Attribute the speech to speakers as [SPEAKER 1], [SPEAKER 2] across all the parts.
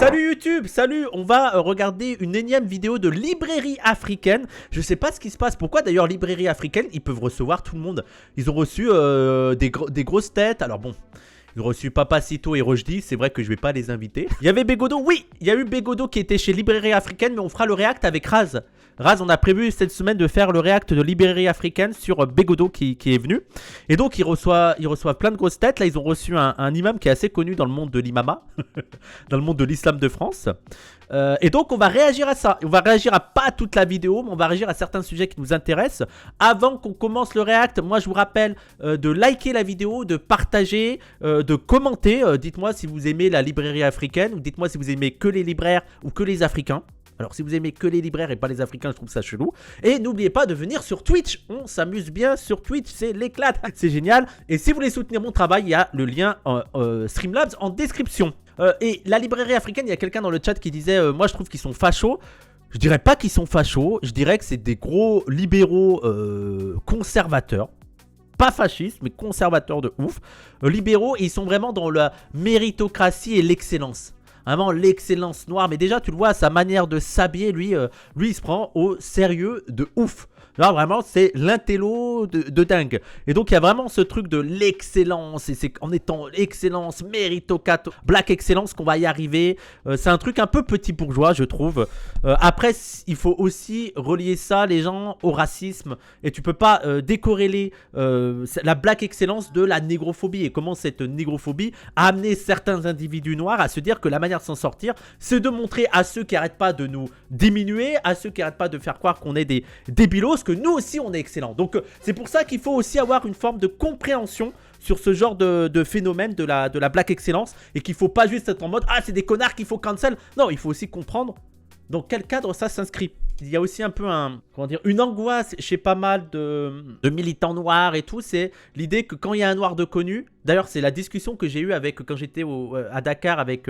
[SPEAKER 1] Salut YouTube, salut. On va regarder une énième vidéo de Librairie Africaine. Je sais pas ce qui se passe. Pourquoi d'ailleurs Librairie Africaine, ils peuvent recevoir tout le monde. Ils ont reçu des grosses têtes. Alors bon, ils ont reçu Papacito et Rojdi. C'est vrai que je vais pas les inviter. Il y avait Bégodo, oui, il y a eu Bégodo qui était chez Librairie Africaine, mais on fera le react avec Raz. Raz, on a prévu cette semaine de faire le react de Librairie Africaine sur Bégodo qui est venu. Et donc, ils reçoivent plein de grosses têtes. Là, ils ont reçu un imam qui est assez connu dans le monde de l'imama, dans le monde de l'islam de France. Et donc, on va réagir à ça. On va réagir à pas toute la vidéo, mais on va réagir à certains sujets qui nous intéressent. Avant qu'on commence le react, moi, je vous rappelle de liker la vidéo, de partager, de commenter. Dites-moi si vous aimez la Librairie Africaine ou dites-moi si vous aimez que les libraires ou que les Africains. Alors si vous aimez que les libraires et pas les Africains, je trouve ça chelou. Et n'oubliez pas de venir sur Twitch. On s'amuse bien sur Twitch, c'est l'éclate, c'est génial. Et si vous voulez soutenir mon travail, il y a le lien Streamlabs en description. Et la Librairie Africaine, il y a quelqu'un dans le chat qui disait moi je trouve qu'ils sont fachos. Je dirais pas qu'ils sont fachos, je dirais que c'est des gros libéraux conservateurs. Pas fascistes, mais conservateurs de ouf. Libéraux, et ils sont vraiment dans la méritocratie et l'excellence. Vraiment l'excellence noire. Mais déjà, tu le vois, sa manière de s'habiller, lui, il se prend au sérieux de ouf. Là, vraiment, c'est l'intello de dingue. Et donc, il y a vraiment ce truc de l'excellence. Et c'est en étant excellence, méritocratie, black excellence qu'on va y arriver. C'est un truc un peu petit bourgeois, je trouve. Après, il faut aussi relier ça, les gens, au racisme. Et tu peux pas décorréler la black excellence de la négrophobie. Et comment cette négrophobie a amené certains individus noirs à se dire que la manière de s'en sortir, c'est de montrer à ceux qui arrêtent pas de nous diminuer, à ceux qui arrêtent pas de faire croire qu'on est des débilos, que nous aussi on est excellents. Donc c'est pour ça qu'il faut aussi avoir une forme de compréhension sur ce genre de phénomène de la black excellence, et qu'il faut pas juste être en mode ah c'est des connards qu'il faut cancel. Non, il faut aussi comprendre dans quel cadre ça s'inscrit. Il y a aussi un peu une angoisse chez pas mal de militants noirs et tout, c'est l'idée que quand il y a un noir de connu, d'ailleurs c'est la discussion que j'ai eue quand j'étais à Dakar avec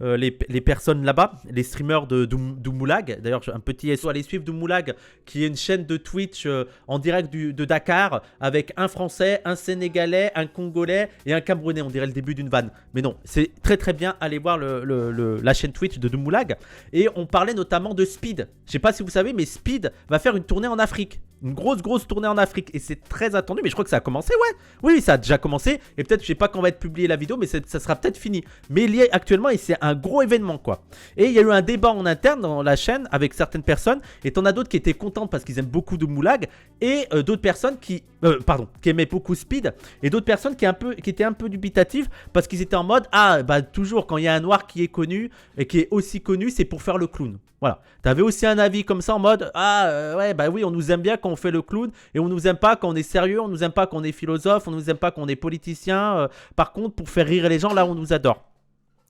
[SPEAKER 1] les personnes là-bas, les streamers de Doumoulag. D'ailleurs un petit SO, allez suivre Doumoulag qui est une chaîne de Twitch en direct de Dakar avec un Français, un Sénégalais, un Congolais et un Camerounais. On dirait le début d'une vanne, mais non, c'est très très bien, allez voir la chaîne Twitch de Doumoulag. Et on parlait notamment de Speed. Je sais pas si vous savez, mais Speed va faire une tournée en Afrique. Une grosse tournée en Afrique. Et c'est très attendu. Mais je crois que ça a commencé, ouais. Oui, ça a déjà commencé. Et peut-être, je sais pas quand va être publiée la vidéo, mais ça sera peut-être fini. Mais il y a actuellement, et c'est un gros événement, quoi. Et il y a eu un débat en interne dans la chaîne avec certaines personnes. Et t'en as d'autres qui étaient contentes parce qu'ils aiment beaucoup de Moulag. Et d'autres personnes qui aimaient beaucoup Speed. Et d'autres personnes qui étaient un peu dubitatives parce qu'ils étaient en mode ah, bah toujours quand il y a un noir qui est connu et qui est aussi connu, c'est pour faire le clown. Voilà, t'avais aussi un avis comme ça en mode ouais bah oui, on nous aime bien quand on fait le clown et on nous aime pas quand on est sérieux, on nous aime pas quand on est philosophe, on nous aime pas quand on est politicien. Par contre, pour faire rire les gens, là on nous adore.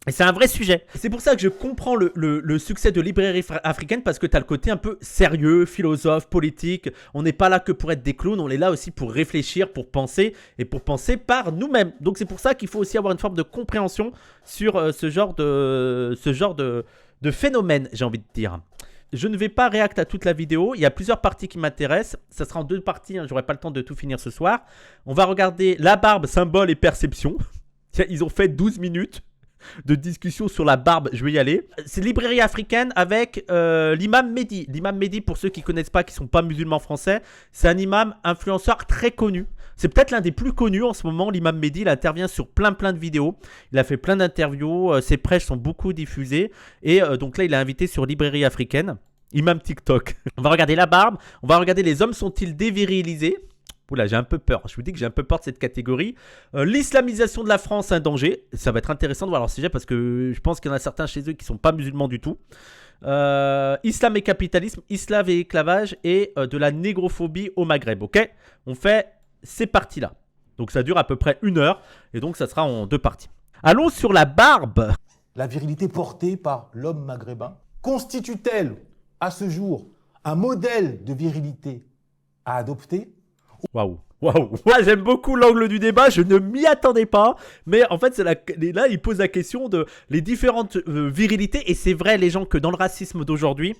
[SPEAKER 1] Et c'est un vrai sujet. C'est pour ça que je comprends le succès de Librairie Africaine, parce que t'as le côté un peu sérieux, philosophe, politique. On n'est pas là que pour être des clowns, on est là aussi pour réfléchir, pour penser et pour penser par nous-mêmes. Donc c'est pour ça qu'il faut aussi avoir une forme de compréhension sur ce genre de phénomène, j'ai envie de dire. Je ne vais pas réacter à toute la vidéo, il y a plusieurs parties qui m'intéressent. Ça sera en 2 parties, hein, j'aurai pas le temps de tout finir ce soir. On va regarder la barbe, symbole et perception. Ils ont fait 12 minutes de discussion sur la barbe, je vais y aller. C'est Librairie Africaine avec l'imam Mehdi. L'imam Mehdi, pour ceux qui ne connaissent pas, qui ne sont pas musulmans français, c'est un imam influenceur très connu. C'est peut-être l'un des plus connus en ce moment, l'imam Mehdi. Il intervient sur plein de vidéos. Il a fait plein d'interviews. Ses prêches sont beaucoup diffusées. Et donc là, il est invité sur Librairie Africaine. Imam TikTok. On va regarder la barbe. On va regarder les hommes sont-ils dévirilisés. Oula, j'ai un peu peur. Je vous dis que j'ai un peu peur de cette catégorie. L'islamisation de la France, un danger. Ça va être intéressant de voir leur sujet parce que je pense qu'il y en a certains chez eux qui ne sont pas musulmans du tout. Islam et capitalisme, islam et esclavage et de la négrophobie au Maghreb. Ok, on fait ces parties-là. Donc ça dure à peu près 1 heure et donc ça sera en 2 parties. Allons sur la barbe.
[SPEAKER 2] La virilité portée par l'homme maghrébin constitue-t-elle à ce jour un modèle de virilité à adopter?
[SPEAKER 1] Waouh. Moi j'aime beaucoup l'angle du débat, je ne m'y attendais pas. Mais en fait là il pose la question de les différentes virilités. Et c'est vrai les gens que dans le racisme d'aujourd'hui,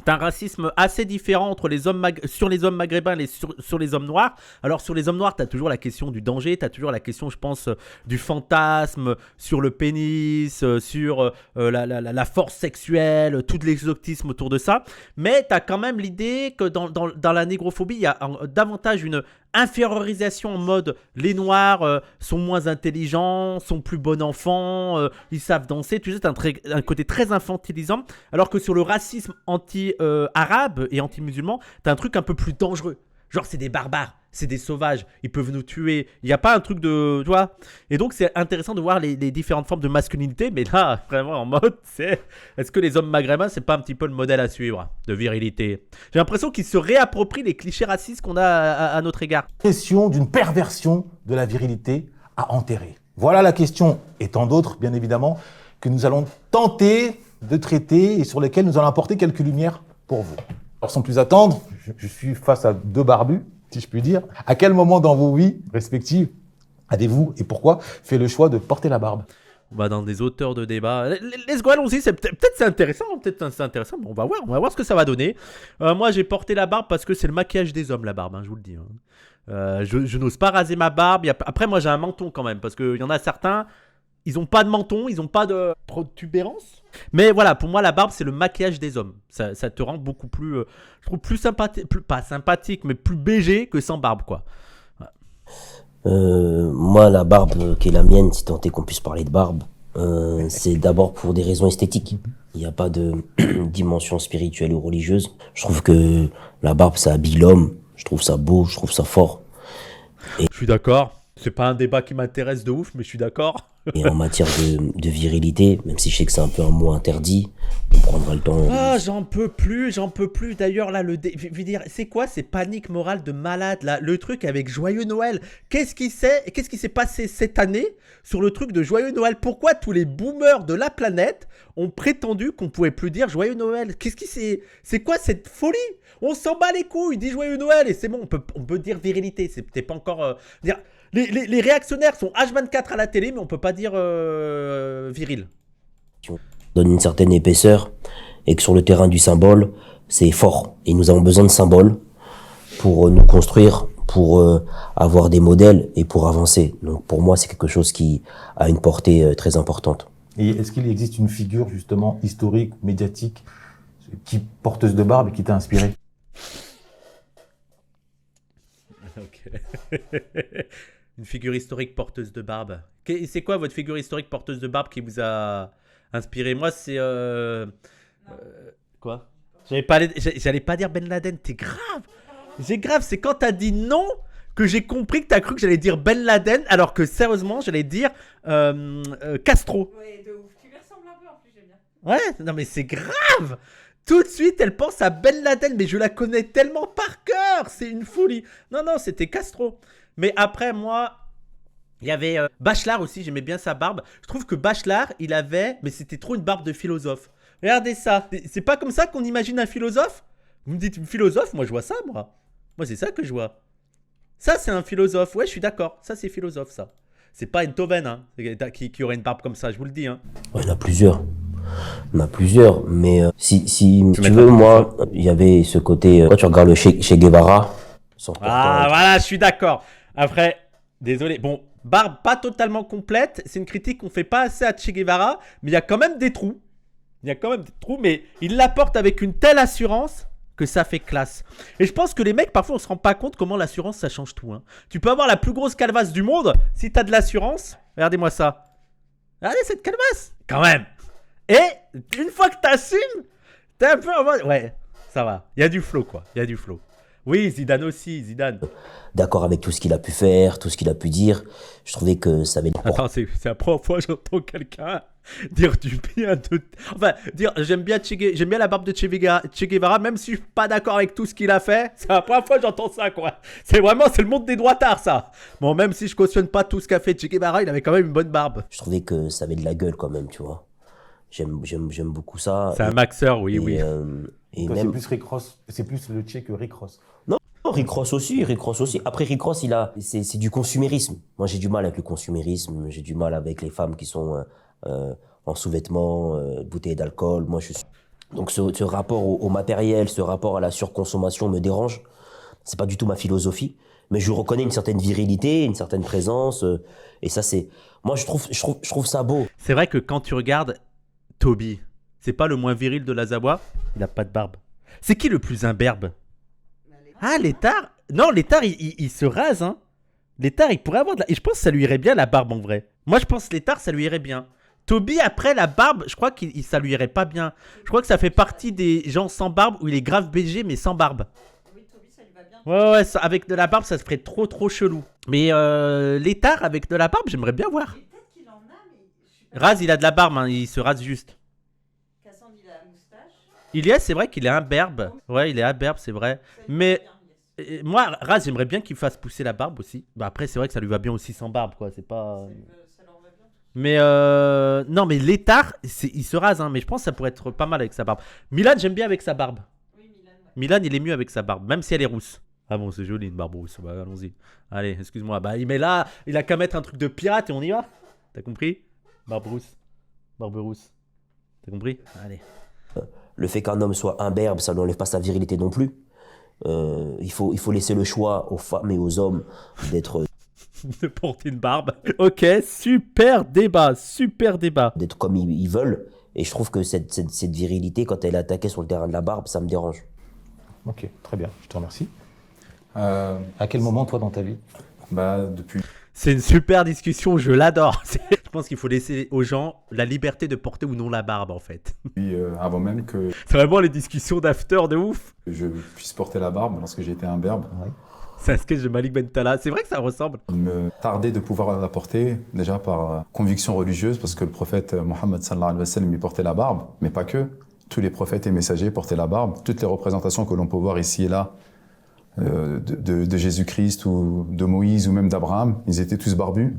[SPEAKER 1] T'as un racisme assez différent entre les hommes sur les hommes maghrébins et sur les hommes noirs. Alors sur les hommes noirs, t'as toujours la question du danger, t'as toujours la question, je pense, du fantasme, sur le pénis, sur la force sexuelle, tout l'exotisme autour de ça. Mais t'as quand même l'idée que dans la négrophobie, il y a davantage une infériorisation en mode les noirs sont moins intelligents, sont plus bons enfants, ils savent danser, tu sais, t'as un côté très infantilisant, alors que sur le racisme anti-arabe et anti-musulman, t'as un truc un peu plus dangereux. Genre, c'est des barbares, c'est des sauvages, ils peuvent nous tuer. Il n'y a pas un truc de. Tu vois. Et donc, c'est intéressant de voir les différentes formes de masculinité. Mais là, vraiment, en mode, c'est. Est-ce que les hommes maghrébins, c'est pas un petit peu le modèle à suivre de virilité? J'ai l'impression qu'ils se réapproprient les clichés racistes qu'on a à notre égard.
[SPEAKER 2] Question d'une perversion de la virilité à enterrer. Voilà la question, et tant d'autres, bien évidemment, que nous allons tenter de traiter et sur lesquelles nous allons apporter quelques lumières pour vous. Alors, sans plus attendre, je suis face à deux barbus, si je puis dire. À quel moment dans vos vies respectives avez-vous, et pourquoi, fait le choix de porter la barbe?
[SPEAKER 1] On va dans des auteurs de débat. Let's go, allons-y. Peut-être c'est intéressant. Peut-être c'est intéressant. Mais on va voir ce que ça va donner. Moi, j'ai porté la barbe parce que c'est le maquillage des hommes, la barbe, hein, je vous le dis. Hein. Je n'ose pas raser ma barbe. Après, moi, j'ai un menton quand même. Parce qu'il y en a certains, ils n'ont pas de menton, ils n'ont pas de protubérance. Mais voilà, pour moi, la barbe, c'est le maquillage des hommes. Ça te rend beaucoup plus, je trouve, plus sympathique, pas sympathique, mais plus BG que sans barbe, quoi.
[SPEAKER 3] Moi, la barbe qui est la mienne, si tant est qu'on puisse parler de barbe, c'est d'abord pour des raisons esthétiques. Il n'y a pas de dimension spirituelle ou religieuse. Je trouve que la barbe, ça habille l'homme. Je trouve ça beau, je trouve ça fort.
[SPEAKER 1] Je suis d'accord. C'est pas un débat qui m'intéresse de ouf, mais je suis d'accord.
[SPEAKER 3] Et en matière de virilité, même si je sais que c'est un peu un mot interdit, on prendra le temps.
[SPEAKER 1] Ah, j'en peux plus. D'ailleurs, là, je veux dire, c'est quoi ces paniques morales de malade, là? Le truc avec Joyeux Noël. Qu'est-ce qui s'est passé cette année sur le truc de Joyeux Noël? Pourquoi tous les boomers de la planète ont prétendu qu'on pouvait plus dire Joyeux Noël? C'est quoi cette folie? On s'en bat les couilles, dit Joyeux Noël et c'est bon, on peut dire virilité. C'est pas encore. Dire, les réactionnaires sont H24 à la télé, mais on peut pas dire viril.
[SPEAKER 3] Donne une certaine épaisseur et que sur le terrain du symbole, c'est fort. Et nous avons besoin de symboles pour nous construire, pour avoir des modèles et pour avancer. Donc pour moi, c'est quelque chose qui a une portée très importante.
[SPEAKER 2] Et est-ce qu'il existe une figure justement historique, médiatique, qui porteuse de barbe et qui t'a inspiré?
[SPEAKER 1] Ok. Une figure historique porteuse de barbe. C'est quoi votre figure historique porteuse de barbe qui vous a inspiré? Moi, c'est... quoi? J'allais pas dire Ben Laden, t'es grave. C'est grave, c'est quand t'as dit non que j'ai compris que t'as cru que j'allais dire Ben Laden, alors que sérieusement, j'allais dire Castro.
[SPEAKER 4] Ouais, de ouf. Tu lui ressembles un peu en plus, j'aime bien.
[SPEAKER 1] Ouais, non mais c'est grave. Tout de suite, elle pense à Ben Laden, mais je la connais tellement par cœur. C'est une folie. Non, c'était Castro. Mais après, moi, il y avait Bachelard aussi, j'aimais bien sa barbe. Je trouve que Bachelard, il avait, mais c'était trop une barbe de philosophe. Regardez ça. C'est pas comme ça qu'on imagine un philosophe? Vous me dites philosophe, moi je vois ça, moi. Moi, c'est ça que je vois. Ça, c'est un philosophe. Ouais, je suis d'accord. Ça, c'est philosophe, ça. C'est pas une Toven, hein, qui aurait une barbe comme ça, je vous le dis. Hein.
[SPEAKER 3] Ouais, il y en a plusieurs. Mais si tu veux, moi, il y avait ce côté... Quand tu regardes le Che Guevara...
[SPEAKER 1] Voilà, je suis d'accord. Après, désolé. Bon, barbe pas totalement complète. C'est une critique qu'on fait pas assez à Che Guevara. Mais il y a quand même des trous. Mais il l'apporte avec une telle assurance que ça fait classe. Et je pense que les mecs, parfois, on se rend pas compte comment l'assurance, ça change tout. Hein. Tu peux avoir la plus grosse calvasse du monde. Si t'as de l'assurance, regardez-moi ça. Regardez cette calvasse. Quand même. Et une fois que t'assumes, t'es un peu en mode... Ouais, ça va. Il y a du flow, quoi. Il y a du flow. Oui, Zidane aussi, Zidane.
[SPEAKER 3] D'accord avec tout ce qu'il a pu faire, tout ce qu'il a pu dire. Je trouvais que ça avait...
[SPEAKER 1] Attends, c'est la première fois que j'entends quelqu'un dire du bien de... Enfin, dire j'aime bien la barbe de Che Guevara, même si je suis pas d'accord avec tout ce qu'il a fait. C'est la première fois que j'entends ça, quoi. C'est le monde des droitards, ça. Bon, même si je cautionne pas tout ce qu'a fait Che Guevara, il avait quand même une bonne barbe.
[SPEAKER 3] Je trouvais que ça avait de la gueule quand même, tu vois. J'aime beaucoup ça.
[SPEAKER 1] C'est un maxeur, oui.
[SPEAKER 2] Et toi, même... c'est plus le Che que Rick Ross.
[SPEAKER 3] Non, Rick Ross aussi. Après, Rick Ross, c'est du consumérisme. Moi, j'ai du mal avec le consumérisme. J'ai du mal avec les femmes qui sont en sous-vêtements, bouteilles d'alcool. Moi, je suis... Donc ce rapport au matériel, ce rapport à la surconsommation me dérange. C'est pas du tout ma philosophie, mais je reconnais une certaine virilité, une certaine présence, et ça c'est, moi je trouve ça beau.
[SPEAKER 1] C'est vrai que quand tu regardes Toby, c'est pas le moins viril de la Zawa. Il a pas de barbe. C'est qui le plus imberbe? Ah, Létard. Non, Létard, il se rase, hein. Létard, il pourrait avoir de la... Et je pense que ça lui irait bien, la barbe, en vrai. Moi, je pense que Létard, ça lui irait bien. Toby, après, la barbe, je crois que ça lui irait pas bien. Je crois que ça fait partie des gens sans barbe où il est grave BG, mais sans barbe.
[SPEAKER 4] Oui, Toby, ça lui va bien.
[SPEAKER 1] Ouais, avec de la barbe, ça se ferait trop chelou. Mais Létard, avec de la barbe, j'aimerais bien voir.
[SPEAKER 4] Et peut-être qu'il en a, mais je suis pas
[SPEAKER 1] Raz, il a de la barbe, hein, il se rase juste.
[SPEAKER 4] Cassandre, il a la moustache.
[SPEAKER 1] Ilyes, c'est vrai qu'il est imberbe. Ouais, il est imberbe, c'est vrai.
[SPEAKER 4] Ça lui
[SPEAKER 1] Mais...
[SPEAKER 4] va bien, yes.
[SPEAKER 1] Moi, Raz, j'aimerais bien qu'il fasse pousser la barbe aussi. Bah après, c'est vrai que ça lui va bien aussi sans barbe, quoi. C'est pas.
[SPEAKER 4] Ça leur va bien.
[SPEAKER 1] Mais non, mais Létard, il se rase, hein. Mais je pense que ça pourrait être pas mal avec sa barbe. Milan, j'aime bien avec sa barbe.
[SPEAKER 4] Oui, Milan, ouais.
[SPEAKER 1] Milan, il est mieux avec sa barbe, même si elle est rousse. Ah bon, c'est joli une barbe rousse. Bah allons-y. Allez, excuse-moi. Bah mais là, il a qu'à mettre un truc de pirate et on y va. T'as compris? Barbe rousse. Barbe rousse. T'as compris? Allez.
[SPEAKER 3] Le fait qu'un homme soit imberbe, ça n'enlève pas sa virilité non plus. Il faut laisser le choix aux femmes et aux hommes d'être
[SPEAKER 1] De porter une barbe. Ok, super débat, super débat.
[SPEAKER 3] comme ils veulent. Et je trouve que cette virilité, quand elle est attaquée sur le terrain de la barbe, ça me dérange.
[SPEAKER 2] Ok, très bien, je te remercie. À quel moment, toi, dans ta vie?
[SPEAKER 5] Depuis
[SPEAKER 1] C'est une super discussion, je l'adore. Je pense qu'il faut laisser aux gens la liberté de porter ou non la barbe, en fait.
[SPEAKER 5] avant même que
[SPEAKER 1] C'est vraiment les discussions d'after de ouf.
[SPEAKER 5] je puisse porter la barbe lorsque j'ai été imberbe.
[SPEAKER 1] C'est un sketch de Malik Bentala. C'est vrai que ça ressemble.
[SPEAKER 5] Il me tardait de pouvoir la porter, déjà par conviction religieuse, parce que le prophète Mohammed sallallahu alayhi wa sallam il portait la barbe, mais pas que. Tous les prophètes et messagers portaient la barbe. Toutes les représentations que l'on peut voir ici et là, de Jésus-Christ ou de Moïse ou même d'Abraham, ils étaient tous barbus.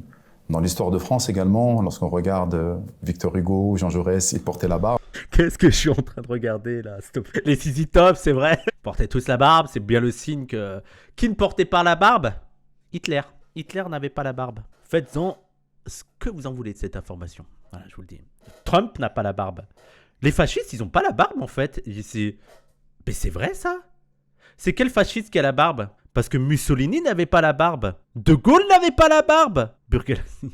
[SPEAKER 5] Dans l'histoire de France également, lorsqu'on regarde Victor Hugo, Jean Jaurès, ils portaient la barbe.
[SPEAKER 1] Qu'est-ce que je suis en train de regarder là? Stop. Les ZZ Top, c'est vrai. Ils portaient tous la barbe, c'est bien le signe que... Qui ne portait pas la barbe? Hitler. Hitler n'avait pas la barbe. Faites-en ce que vous en voulez de cette information. Voilà, je vous le dis. Trump n'a pas la barbe. Les fascistes, ils n'ont pas la barbe en fait. Mais c'est vrai ça? C'est quel fasciste qui a la barbe? Parce que Mussolini n'avait pas la barbe. De Gaulle n'avait pas la barbe. Burgelassi.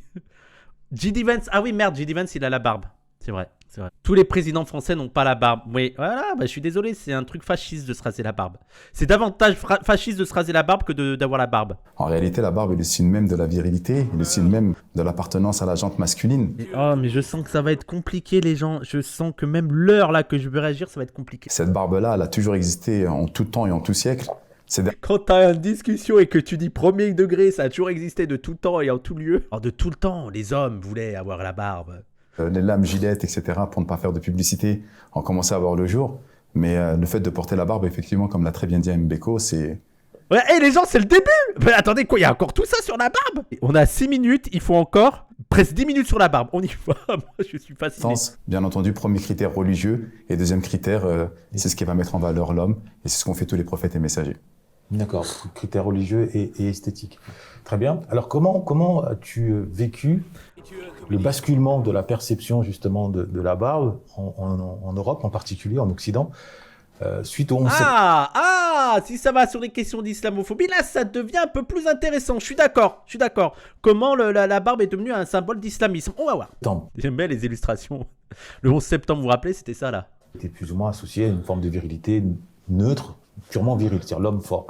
[SPEAKER 1] J.D. Vance. Ah oui, merde, J.D. Vance, il a la barbe. C'est vrai, c'est vrai. Tous les présidents français n'ont pas la barbe. Oui, voilà, bah, je suis désolé, c'est un truc fasciste de se raser la barbe. C'est davantage fasciste de se raser la barbe que d'avoir la barbe.
[SPEAKER 5] En réalité, la barbe est le signe même de la virilité, le signe même de l'appartenance à la jante masculine.
[SPEAKER 1] Oh, mais je sens que ça va être compliqué, les gens. Je sens que même l'heure là que je vais réagir, ça va être compliqué.
[SPEAKER 5] Cette barbe-là, elle a toujours existé en tout temps et en tout siècle.
[SPEAKER 1] Quand t'as une discussion et que tu dis premier degré, ça a toujours existé de tout temps et en tout lieu. Alors de tout le temps, les hommes voulaient avoir la barbe.
[SPEAKER 5] Les lames Gillette, etc., pour ne pas faire de publicité, ont commencé à voir le jour. Mais le fait de porter la barbe, effectivement, comme l'a très bien dit Mbeko, c'est...
[SPEAKER 1] Ouais, et les gens, c'est le début. Mais attendez, quoi, il y a encore tout ça sur la barbe? On a 6 minutes, il faut encore presque 10 minutes sur la barbe. On y va, moi je suis fasciné.
[SPEAKER 5] Bien entendu, premier critère religieux, et deuxième critère, c'est ce qui va mettre en valeur l'homme, et c'est ce qu'ont fait tous les prophètes et messagers.
[SPEAKER 2] D'accord, critères religieux et esthétiques. Très bien. Alors comment as-tu vécu le basculement de la perception justement de la barbe en Europe, en particulier en Occident, suite au 11 septembre?
[SPEAKER 1] Si ça va sur les questions d'islamophobie, là ça devient un peu plus intéressant. Je suis d'accord. Comment la barbe est devenue un symbole d'islamisme? On va voir. J'aime bien les illustrations. Le 11 septembre, vous vous rappelez, c'était ça là.
[SPEAKER 2] Était plus ou moins associé à une forme de virilité neutre, purement virile, c'est-à-dire l'homme fort.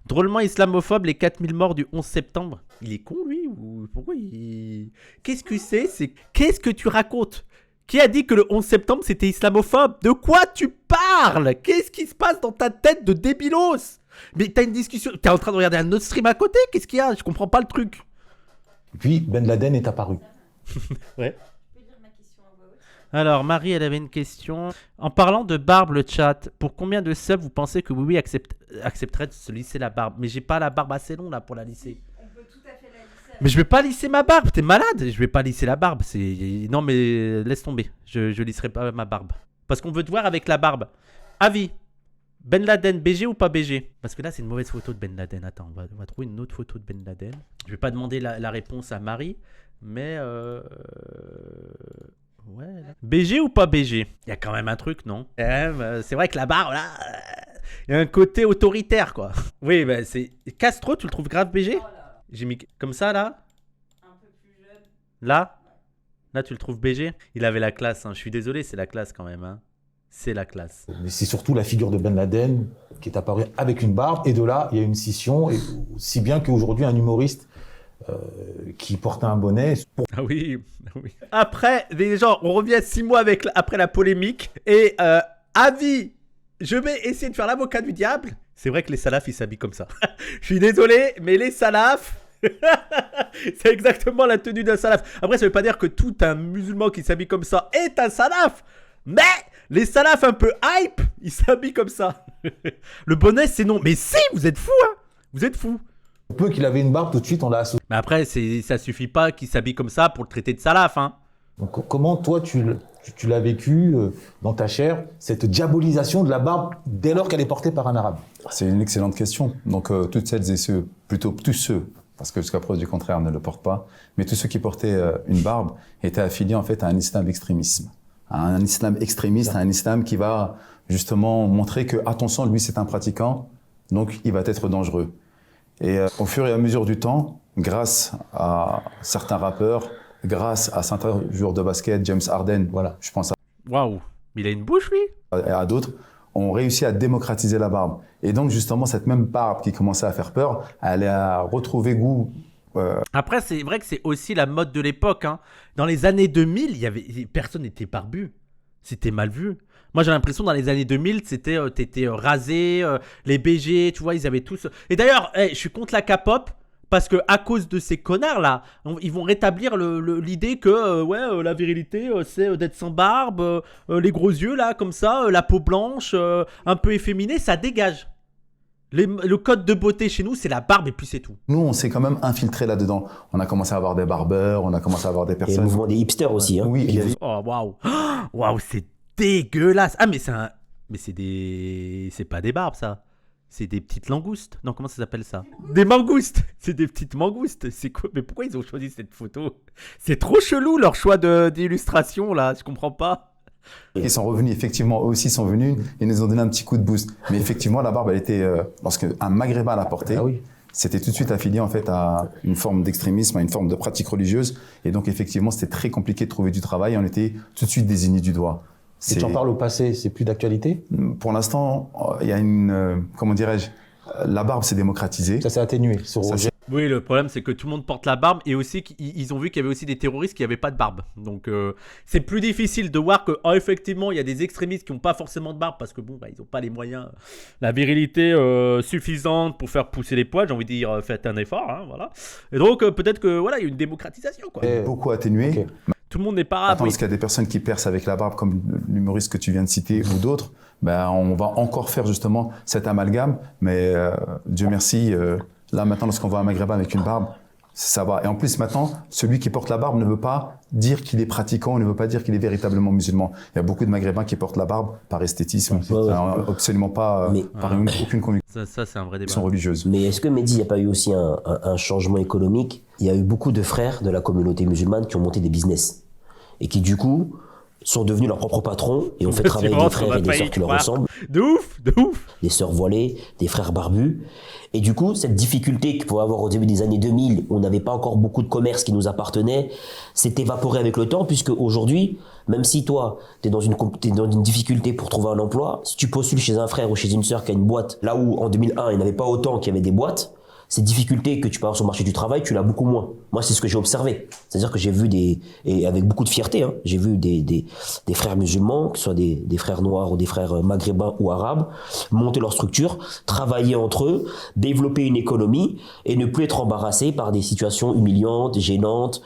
[SPEAKER 1] Drôlement islamophobe, les 4000 morts du 11 septembre. Il est con lui ou pourquoi il... Qu'est-ce que c'est? Qu'est-ce que tu racontes? Qui a dit que le 11 septembre c'était islamophobe? De quoi tu parles? Qu'est-ce qui se passe dans ta tête de débilos? Mais t'as une discussion, t'es en train de regarder un autre stream à côté? Qu'est-ce qu'il y a? Je comprends pas le truc.
[SPEAKER 2] Et puis Ben Laden est apparu.
[SPEAKER 1] Ouais.
[SPEAKER 4] Tu peux lire ma question à voix haute?
[SPEAKER 1] Alors Marie, elle avait une question. En parlant de barbe, le chat, pour combien de subs vous pensez que Oui accepterait de se lisser la barbe? Mais j'ai pas la barbe assez longue là pour la lisser.
[SPEAKER 4] On peut tout à fait la lisser.
[SPEAKER 1] Mais je vais pas lisser ma barbe, t'es malade? Je vais pas lisser la barbe, Non mais laisse tomber, je lisserai pas ma barbe. Parce qu'on veut te voir avec la barbe. Avis, Ben Laden, BG ou pas BG? Parce que là c'est une mauvaise photo de Ben Laden, attends, on va trouver une autre photo de Ben Laden. Je vais pas demander la réponse à Marie, mais Ouais. Là. BG ou pas BG? Il y a quand même un truc, non? C'est vrai que la barbe, là, il y a un côté autoritaire, quoi. Oui, bah c'est... Castro, tu le trouves grave BG?
[SPEAKER 4] Voilà.
[SPEAKER 1] J'ai mis comme ça, là?
[SPEAKER 4] Un peu plus jeune.
[SPEAKER 1] Là? Là, tu le trouves BG? Il avait la classe, hein. Je suis désolé, c'est la classe quand même, hein. C'est la classe.
[SPEAKER 2] Mais c'est surtout la figure de Ben Laden qui est apparue avec une barbe. Et de là, il y a une scission. Et si bien qu'aujourd'hui, un humoriste qui portait un bonnet...
[SPEAKER 1] Ah oui, oui. Après, les gens, on revient 6 mois après la polémique. Et avis, je vais essayer de faire l'avocat du diable. C'est vrai que les salafs, ils s'habillent comme ça. Je suis désolé, mais les salafs... c'est exactement la tenue d'un salaf. Après, ça veut pas dire que tout un musulman qui s'habille comme ça est un salaf. Mais les salafs un peu hype, ils s'habillent comme ça. Le bonnet, c'est non. Mais si, vous êtes fous, hein. Vous êtes fous.
[SPEAKER 2] Peu qu'il avait une barbe, tout de suite, on l'a associé.
[SPEAKER 1] Mais après, ça suffit pas qu'il s'habille comme ça pour le traiter de salaf, hein.
[SPEAKER 2] Donc, comment, toi, tu l'as vécu dans ta chair, cette diabolisation de la barbe dès lors qu'elle est portée par un arabe?
[SPEAKER 5] C'est une excellente question. Donc, toutes celles et ceux, plutôt tous ceux, parce que jusqu'à preuve du contraire ne le portent pas, mais tous ceux qui portaient une barbe étaient affiliés en fait à un islam extrémisme. Un islam extrémiste, un islam qui va justement montrer que, attention, lui c'est un pratiquant, donc il va être dangereux. Et au fur et à mesure du temps, grâce à certains rappeurs, grâce à certains joueurs de basket, James Harden,
[SPEAKER 2] Voilà.
[SPEAKER 5] je pense
[SPEAKER 1] Waouh. Il a une bouche, lui.
[SPEAKER 5] à d'autres, ont réussi à démocratiser la barbe. Et donc justement, cette même barbe qui commençait à faire peur, elle a retrouvé goût.
[SPEAKER 1] Après, c'est vrai que c'est aussi la mode de l'époque, hein. Dans les années 2000, personne n'était barbu. C'était mal vu. Moi, j'ai l'impression dans les années 2000, c'était t'étais rasé, les BG, tu vois, ils avaient tous. Et d'ailleurs, je suis contre la K-pop parce que à cause de ces connards là, ils vont rétablir l'idée que la virilité, c'est d'être sans barbe, les gros yeux là, comme ça, la peau blanche, un peu efféminée, ça dégage. Le code de beauté chez nous, c'est la barbe et puis c'est tout.
[SPEAKER 5] Nous, on s'est quand même infiltré là-dedans. On a commencé à avoir des barbeurs, on a commencé à avoir des
[SPEAKER 3] Et le
[SPEAKER 5] personnes.
[SPEAKER 3] mouvement des hipsters aussi. Hein.
[SPEAKER 5] Oui, il y a
[SPEAKER 1] Oh waouh, waouh, c'est dégueulasse. Ah mais c'est pas des barbes ça. C'est des petites langoustes. Non, comment ça s'appelle ça? Des mangoustes. C'est des petites mangoustes. C'est quoi? Mais pourquoi ils ont choisi cette photo? C'est trop chelou leur choix d'illustration là. Je comprends pas.
[SPEAKER 5] Ils sont revenus, effectivement, eux aussi sont venus, ils nous ont donné un petit coup de boost. Mais effectivement, la barbe, elle était, lorsque un maghrébin l'a portée,
[SPEAKER 2] Ah oui.
[SPEAKER 5] c'était tout de suite affilié en fait à une forme d'extrémisme, à une forme de pratique religieuse. Et donc, effectivement, c'était très compliqué de trouver du travail et on était tout de suite désignés du doigt.
[SPEAKER 2] Si tu en parles au passé, c'est plus d'actualité?
[SPEAKER 5] Pour l'instant, il y a une, comment dirais-je, la barbe s'est démocratisée.
[SPEAKER 2] Ça s'est atténué. Ce
[SPEAKER 5] Ça
[SPEAKER 2] rejet.
[SPEAKER 1] Oui, le problème c'est que tout le monde porte la barbe et aussi qu'ils ont vu qu'il y avait aussi des terroristes qui n'avaient pas de barbe. Donc c'est plus difficile de voir que effectivement il y a des extrémistes qui n'ont pas forcément de barbe parce que bon, ils n'ont pas les moyens, la virilité suffisante pour faire pousser les poils. J'ai envie de dire faites un effort, hein, voilà. Et donc peut-être que voilà, il y a une démocratisation quoi.
[SPEAKER 5] Beaucoup atténué.
[SPEAKER 2] Ok.
[SPEAKER 1] Tout le monde n'est pas arabe.
[SPEAKER 5] Attends, parce qu'il y a des personnes qui percent avec la barbe, comme l'humoriste que tu viens de citer ou d'autres, ben, on va encore faire justement cet amalgame. Mais Dieu merci, là maintenant, lorsqu'on voit un maghrébin avec une barbe, ça va. Et en plus, maintenant, celui qui porte la barbe ne veut pas dire qu'il est pratiquant, ne veut pas dire qu'il est véritablement musulman. Il y a beaucoup de maghrébins qui portent la barbe par esthétisme,
[SPEAKER 3] Ouais.
[SPEAKER 5] absolument pas
[SPEAKER 3] Mais-
[SPEAKER 5] par aucune conviction
[SPEAKER 1] Ça c'est un vrai débat.
[SPEAKER 5] religieuse.
[SPEAKER 3] Mais est-ce que Mehdi, il n'y a pas eu aussi un changement économique? Il y a eu beaucoup de frères de la communauté musulmane qui ont monté des business et qui du coup sont devenus leurs propres patrons et ont fait
[SPEAKER 1] C'est
[SPEAKER 3] travailler
[SPEAKER 1] vraiment
[SPEAKER 3] des
[SPEAKER 1] ce qu'on
[SPEAKER 3] frères
[SPEAKER 1] a
[SPEAKER 3] et des
[SPEAKER 1] failli
[SPEAKER 3] sœurs qui leur
[SPEAKER 1] croire.
[SPEAKER 3] ressemblent,
[SPEAKER 1] De ouf, de ouf.
[SPEAKER 3] des sœurs voilées, des frères barbus. Et du coup, cette difficulté qu'il pouvait avoir au début des années 2000, où on n'avait pas encore beaucoup de commerce qui nous appartenait, s'est évaporé avec le temps, puisque aujourd'hui, même si toi, t'es dans une difficulté pour trouver un emploi, si tu postules chez un frère ou chez une sœur qui a une boîte, là où en 2001, il n'y en avait pas autant qu'il y avait des boîtes, ces difficultés que tu peux avoir sur le marché du travail, tu l'as beaucoup moins. Moi, c'est ce que j'ai observé. C'est-à-dire que j'ai vu et avec beaucoup de fierté, hein, j'ai vu des frères musulmans, que ce soit des frères noirs ou des frères maghrébins ou arabes, monter leur structure, travailler entre eux, développer une économie et ne plus être embarrassés par des situations humiliantes, gênantes,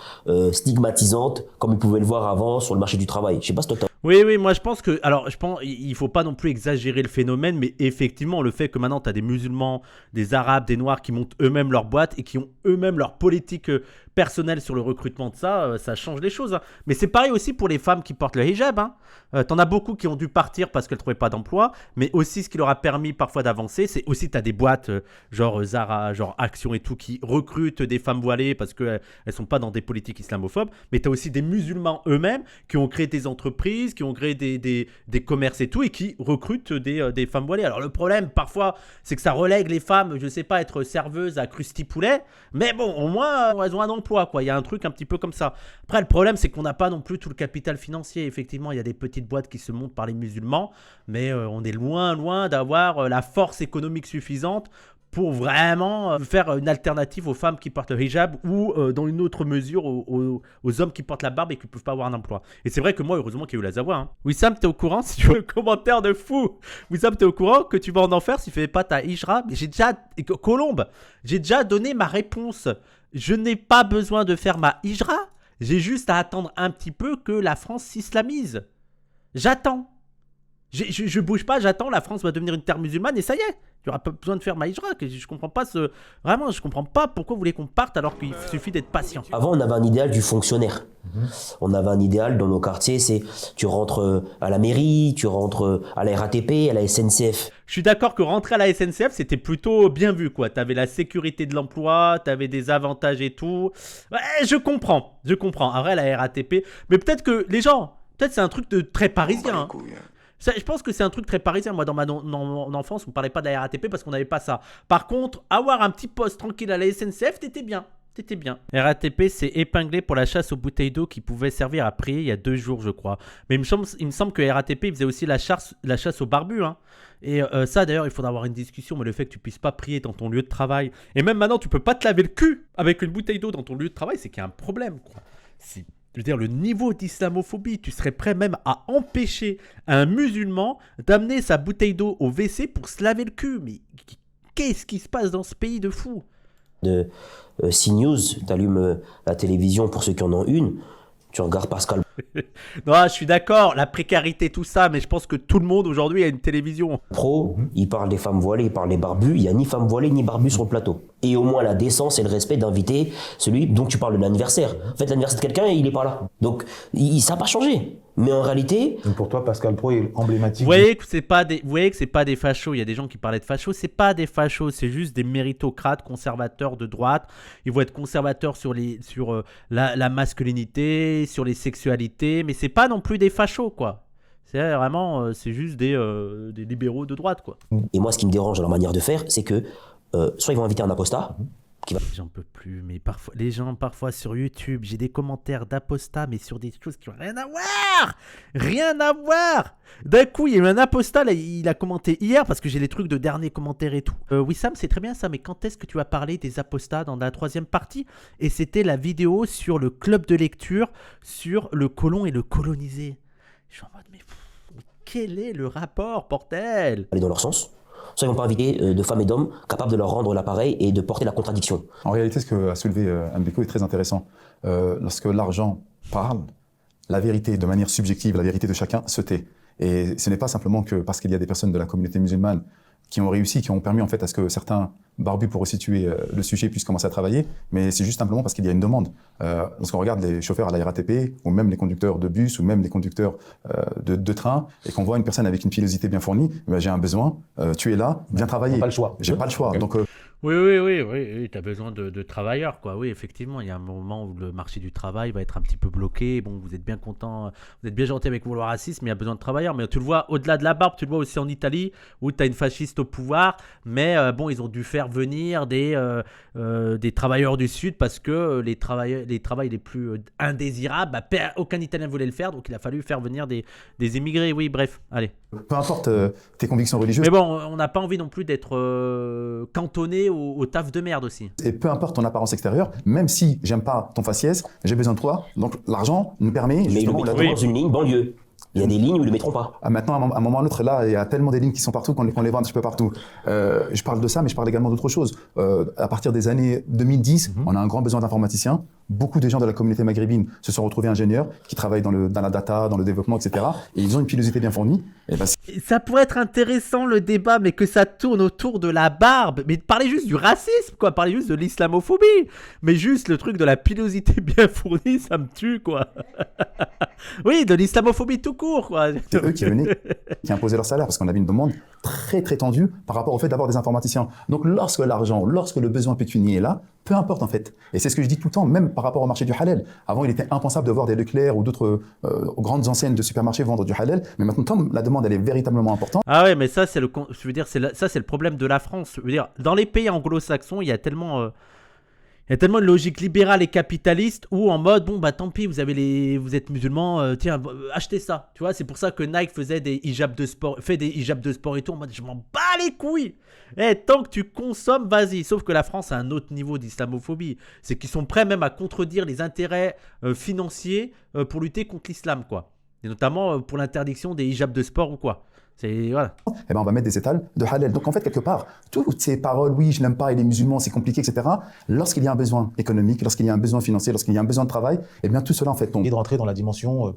[SPEAKER 3] stigmatisantes, comme ils pouvaient le voir avant sur le marché du travail. Je sais pas si toi t'as...
[SPEAKER 1] Oui, moi je pense que. Alors, je pense il faut pas non plus exagérer le phénomène, mais effectivement, le fait que maintenant tu as des musulmans, des arabes, des noirs qui montent eux-mêmes leur boîte et qui ont eux-mêmes leur politique personnel sur le recrutement de ça, ça change les choses. Hein. Mais c'est pareil aussi pour les femmes qui portent le hijab. Hein. T'en as beaucoup qui ont dû partir parce qu'elles ne trouvaient pas d'emploi, mais aussi ce qui leur a permis parfois d'avancer, c'est aussi tu as des boîtes genre Zara, genre Action et tout, qui recrutent des femmes voilées parce qu'elles ne sont pas dans des politiques islamophobes, mais tu as aussi des musulmans eux-mêmes qui ont créé des entreprises, qui ont créé des commerces et tout, et qui recrutent des femmes voilées. Alors le problème parfois, c'est que ça relègue les femmes, je ne sais pas, être serveuse à Krusty Poulet, mais bon, au moins elles ont un emploi, quoi. Il y a un truc un petit peu comme ça. Après, le problème, c'est qu'on n'a pas non plus tout le capital financier. Effectivement, il y a des petites boîtes qui se montent par les musulmans, mais on est loin d'avoir la force économique suffisante pour vraiment faire une alternative aux femmes qui portent le hijab ou dans une autre mesure aux hommes qui portent la barbe et qui ne peuvent pas avoir un emploi. Et c'est vrai que moi, heureusement qu'il y a eu la Zawa. Hein. Wissam, t'es au courant, si tu veux le commentaire de fou, Wissam, t'es au courant que tu vas en enfer si tu fais pas ta hijra. J'ai déjà, Colombe, j'ai déjà donné ma réponse. Je n'ai pas besoin de faire ma hijra, j'ai juste à attendre un petit peu que la France s'islamise. J'attends. Je bouge pas, j'attends, la France va devenir une terre musulmane et ça y est. Tu n'auras pas besoin de faire ma hijra. Je comprends pas Vraiment, je comprends pas pourquoi vous voulez qu'on parte alors qu'il suffit d'être patient.
[SPEAKER 3] Avant, on avait un idéal du fonctionnaire. On avait un idéal dans nos quartiers, c'est tu rentres à la mairie, tu rentres à la RATP, à la SNCF.
[SPEAKER 1] Je suis d'accord que rentrer à la SNCF, c'était plutôt bien vu, quoi. T'avais la sécurité de l'emploi, t'avais des avantages et tout. Ouais, je comprends. En vrai, la RATP. Mais peut-être que les gens, peut-être c'est un truc de très parisien. Hein. Ça, je pense que c'est un truc très parisien. Moi, dans mon enfance, on ne parlait pas de la RATP parce qu'on n'avait pas ça. Par contre, avoir un petit poste tranquille à la SNCF, t'étais bien. RATP s'est épinglé pour la chasse aux bouteilles d'eau qui pouvaient servir à prier il y a 2 jours, je crois. Mais il me semble que RATP faisait aussi la chasse aux barbus. Hein. Et ça, d'ailleurs, il faudra avoir une discussion. Mais le fait que tu puisses pas prier dans ton lieu de travail, et même maintenant, tu peux pas te laver le cul avec une bouteille d'eau dans ton lieu de travail, c'est qu'il y a un problème, quoi. Je veux dire, le niveau d'islamophobie, tu serais prêt même à empêcher un musulman d'amener sa bouteille d'eau au WC pour se laver le cul. Mais qu'est-ce qui se passe dans ce pays de fou ?
[SPEAKER 3] De CNews, tu allumes la télévision pour ceux qui en ont une, tu regardes Pascal
[SPEAKER 1] Non, je suis d'accord, la précarité, tout ça, mais je pense que tout le monde aujourd'hui a une télévision.
[SPEAKER 3] Pro, il parle des femmes voilées, il parle des barbus, il n'y a ni femmes voilées ni barbus sur le plateau. Et au moins la décence et le respect d'inviter celui dont tu parles de l'anniversaire. En fait, l'anniversaire de quelqu'un, il n'est pas là. Donc, ça n'a pas changé. Mais en réalité...
[SPEAKER 2] Donc pour toi, Pascal Pro est emblématique.
[SPEAKER 1] Vous voyez que c'est pas des fachos. Il y a des gens qui parlaient de fachos. C'est pas des fachos, c'est juste des méritocrates conservateurs de droite. Ils vont être conservateurs sur la masculinité, sur les sexualités, mais c'est pas non plus des fachos, quoi. C'est vraiment, c'est juste des libéraux de droite, quoi.
[SPEAKER 3] Et moi, ce qui me dérange dans leur manière de faire, c'est que soit ils vont inviter un apostat,
[SPEAKER 1] J'en peux plus, mais parfois, les gens, sur YouTube, j'ai des commentaires d'apostats, mais sur des choses qui n'ont rien à voir. Rien à voir. D'un coup, il y a eu un apostat, là, il a commenté hier, parce que j'ai les trucs de derniers commentaires et tout. Wissam, c'est très bien ça, mais quand est-ce que tu as parlé des apostats dans la 3e partie ? Et c'était la vidéo sur le club de lecture, sur le colon et le colonisé. Je suis en mode, mais quel est le rapport, bordel ?
[SPEAKER 3] aller dans leur sens. Soit ils vont pas inviter de femmes et d'hommes capables de leur rendre l'appareil et de porter la contradiction.
[SPEAKER 5] En réalité, ce que a soulevé Mbeko est très intéressant. Lorsque l'argent parle, la vérité, de manière subjective, la vérité de chacun se tait. Et ce n'est pas simplement que parce qu'il y a des personnes de la communauté musulmane qui ont réussi, qui ont permis en fait à ce que certains barbus, pour resituer le sujet, puissent commencer à travailler, mais c'est juste simplement parce qu'il y a une demande. Lorsqu'on regarde les chauffeurs à la RATP, ou même les conducteurs de bus, ou même les conducteurs de train, et qu'on voit une personne avec une pilosité bien fournie, ben, j'ai un besoin, tu es là, viens travailler.
[SPEAKER 2] Pas le choix.
[SPEAKER 5] J'ai pas le choix. Donc,
[SPEAKER 1] Oui, tu as besoin de travailleurs, quoi. Oui, effectivement, il y a un moment où le marché du travail va être un petit peu bloqué. Bon, vous êtes bien content, vous êtes bien gentil avec vos racistes, mais il y a besoin de travailleurs. Mais tu le vois au-delà de la barbe, tu le vois aussi en Italie, où tu as une fasciste au pouvoir. Mais bon, ils ont dû faire venir des travailleurs du Sud parce que les travails les plus indésirables, aucun Italien voulait le faire, donc il a fallu faire venir des émigrés. Oui, bref, allez.
[SPEAKER 5] peu importe tes convictions religieuses.
[SPEAKER 1] Mais bon, on n'a pas envie non plus d'être cantonné au taf de merde aussi.
[SPEAKER 5] Et peu importe ton apparence extérieure, même si j'aime pas ton faciès, j'ai besoin de toi. Donc l'argent nous permet.
[SPEAKER 3] Mais ils le mettront dans une ligne banlieue. Il y a des lignes où ils ne le mettront pas.
[SPEAKER 5] Maintenant, à un moment ou à un autre, là, il y a tellement des lignes qui sont partout qu'on les voit un petit peu partout. Je parle de ça, mais je parle également d'autre chose. À partir des années 2010, on a un grand besoin d'informaticiens. beaucoup de gens de la communauté maghrébine se sont retrouvés ingénieurs qui travaillent dans la data, dans le développement, etc. Et ils ont une pilosité bien fournie. Et ben,
[SPEAKER 1] Ça pourrait être intéressant le débat, mais que ça tourne autour de la barbe. Mais parlez juste du racisme, quoi. Parlez juste de l'islamophobie. Mais juste le truc de la pilosité bien fournie, ça me tue, quoi. Oui, de l'islamophobie tout court, quoi.
[SPEAKER 5] c'est eux qui venaient, qui imposaient leur salaire parce qu'on avait une demande très très tendue par rapport au fait d'avoir des informaticiens. Donc lorsque l'argent, lorsque le besoin pécunier est là, peu importe en fait. Et c'est ce que je dis tout le temps, même par rapport au marché du halal. Avant, il était impensable de voir des Leclerc ou d'autres grandes enseignes de supermarchés vendre du halal. Mais maintenant, comme la demande elle est véritablement importante.
[SPEAKER 1] Ah ouais, mais ça, c'est je veux dire, ça, c'est le problème de la France. Je veux dire, dans les pays anglo-saxons, il y a tellement une logique libérale et capitaliste où en mode, bon, bah tant pis, vous êtes musulmans, tiens, achetez ça. Tu vois, c'est pour ça que Nike fait des hijabs de sport et tout, en mode, je m'en bats les couilles. Tant que tu consommes, vas-y. Sauf que la France a un autre niveau d'islamophobie. C'est qu'ils sont prêts même à contredire les intérêts financiers pour lutter contre l'islam, quoi. Et notamment pour l'interdiction des hijabs de sport ou quoi. Voilà.
[SPEAKER 5] Eh ben, on va mettre des étals de halal. Donc en fait, quelque part, toutes ces paroles, oui, je n'aime pas, et les musulmans, c'est compliqué, etc. Lorsqu'il y a un besoin économique, lorsqu'il y a un besoin financier, lorsqu'il y a un besoin de travail, eh bien tout cela en fait tombe.
[SPEAKER 2] Et de rentrer dans la dimension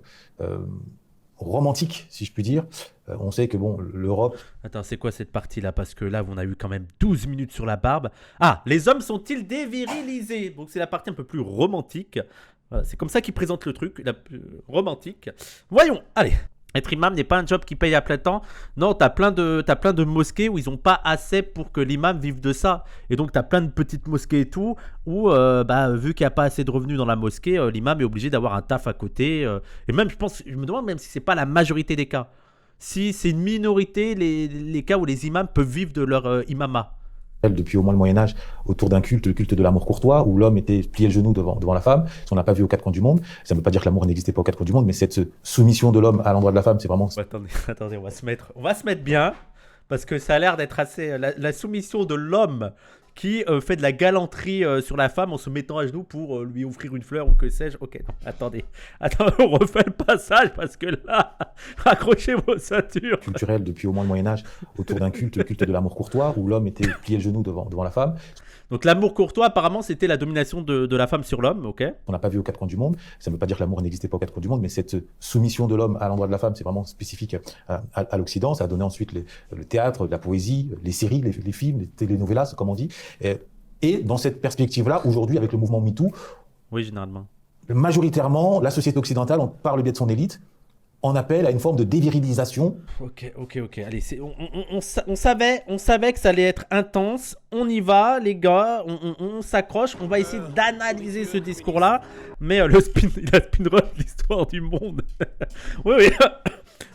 [SPEAKER 2] romantique, si je puis dire. On sait que bon, l'Europe...
[SPEAKER 1] Attends, c'est quoi cette partie-là? Parce que là, on a eu quand même 12 minutes sur la barbe. Ah, les hommes sont-ils dévirilisés? Donc c'est la partie un peu plus romantique. Voilà, c'est comme ça qu'ils présentent le truc, la plus romantique. Voyons, allez. Être imam n'est pas un job qui paye à plein temps. Non, t'as plein de mosquées où ils n'ont pas assez pour que l'imam vive de ça. Et donc, t'as plein de petites mosquées et tout, où, vu qu'il n'y a pas assez de revenus dans la mosquée, l'imam est obligé d'avoir un taf à côté. Et même, je me demande même si c'est pas la majorité des cas. Si c'est une minorité, les cas où les imams peuvent vivre de leur imama.
[SPEAKER 2] Depuis au moins le Moyen-Âge, autour d'un culte, le culte de l'amour courtois, où l'homme était plié le genou devant la femme. Si on n'a pas vu aux quatre coins du monde, ça ne veut pas dire que l'amour n'existait pas aux quatre coins du monde, mais cette soumission de l'homme à l'endroit de la femme, c'est vraiment...
[SPEAKER 1] Attendez, on va se mettre bien, parce que ça a l'air d'être assez... La soumission de l'homme qui fait de la galanterie sur la femme en se mettant à genoux pour lui offrir une fleur ou que sais-je. Ok, non, attendez, on refait le passage parce que là, accrochez vos ceintures.
[SPEAKER 2] Culturel depuis au moins le Moyen-Âge, autour d'un culte, le culte de l'amour courtois, où l'homme était plié le genou devant la femme.
[SPEAKER 1] Donc l'amour courtois, apparemment, c'était la domination de la femme sur l'homme, ok.
[SPEAKER 2] On n'a pas vu aux quatre coins du monde, ça ne veut pas dire que l'amour n'existait pas aux quatre coins du monde, mais cette soumission de l'homme à l'endroit de la femme, c'est vraiment spécifique à l'Occident. Ça a donné ensuite le théâtre, la poésie, les séries, les films, les telenovelas, comme on dit. Et dans cette perspective-là, aujourd'hui, avec le mouvement MeToo,
[SPEAKER 1] oui, généralement,
[SPEAKER 2] majoritairement, la société occidentale, par le biais de son élite, on appelle à une forme de dévirilisation.
[SPEAKER 1] Ok. Allez, on savait que ça allait être intense. On y va, les gars. On s'accroche. On va essayer d'analyser ce discours-là. Mais il a spin-run l'histoire du monde. Oui.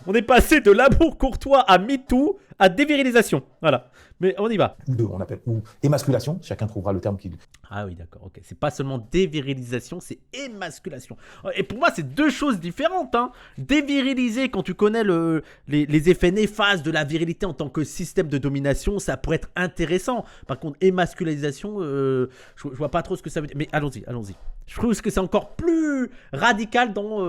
[SPEAKER 1] On est passé de l'amour courtois à MeToo à dévirilisation. Voilà. Mais on y va.
[SPEAKER 2] On appelle ou émasculation. Chacun trouvera le terme qu'il...
[SPEAKER 1] Ah oui, d'accord, ok. C'est pas seulement dévirilisation, c'est émasculation. Et pour moi, c'est deux choses différentes. Hein. Déviriliser, quand tu connais les effets néfastes de la virilité en tant que système de domination, ça pourrait être intéressant. Par contre, émasculisation, je vois pas trop ce que ça veut dire. Mais allons-y. Je trouve que c'est encore plus radical dans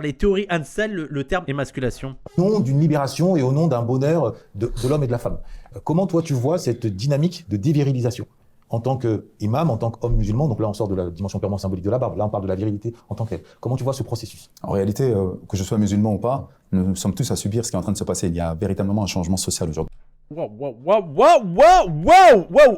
[SPEAKER 1] les théories Ansel, le terme émasculation.
[SPEAKER 2] Au nom d'une libération et au nom d'un bonheur de l'homme et de la femme. Comment toi tu vois cette dynamique de dévirilisation en tant qu'imam, en tant qu'homme musulman? Donc là on sort de la dimension purement symbolique de la barbe, là on parle de la virilité en tant qu'elle. Comment tu vois ce processus?
[SPEAKER 5] En réalité, que je sois musulman ou pas, nous sommes tous à subir ce qui est en train de se passer. Il y a véritablement un changement social aujourd'hui.
[SPEAKER 1] Wow,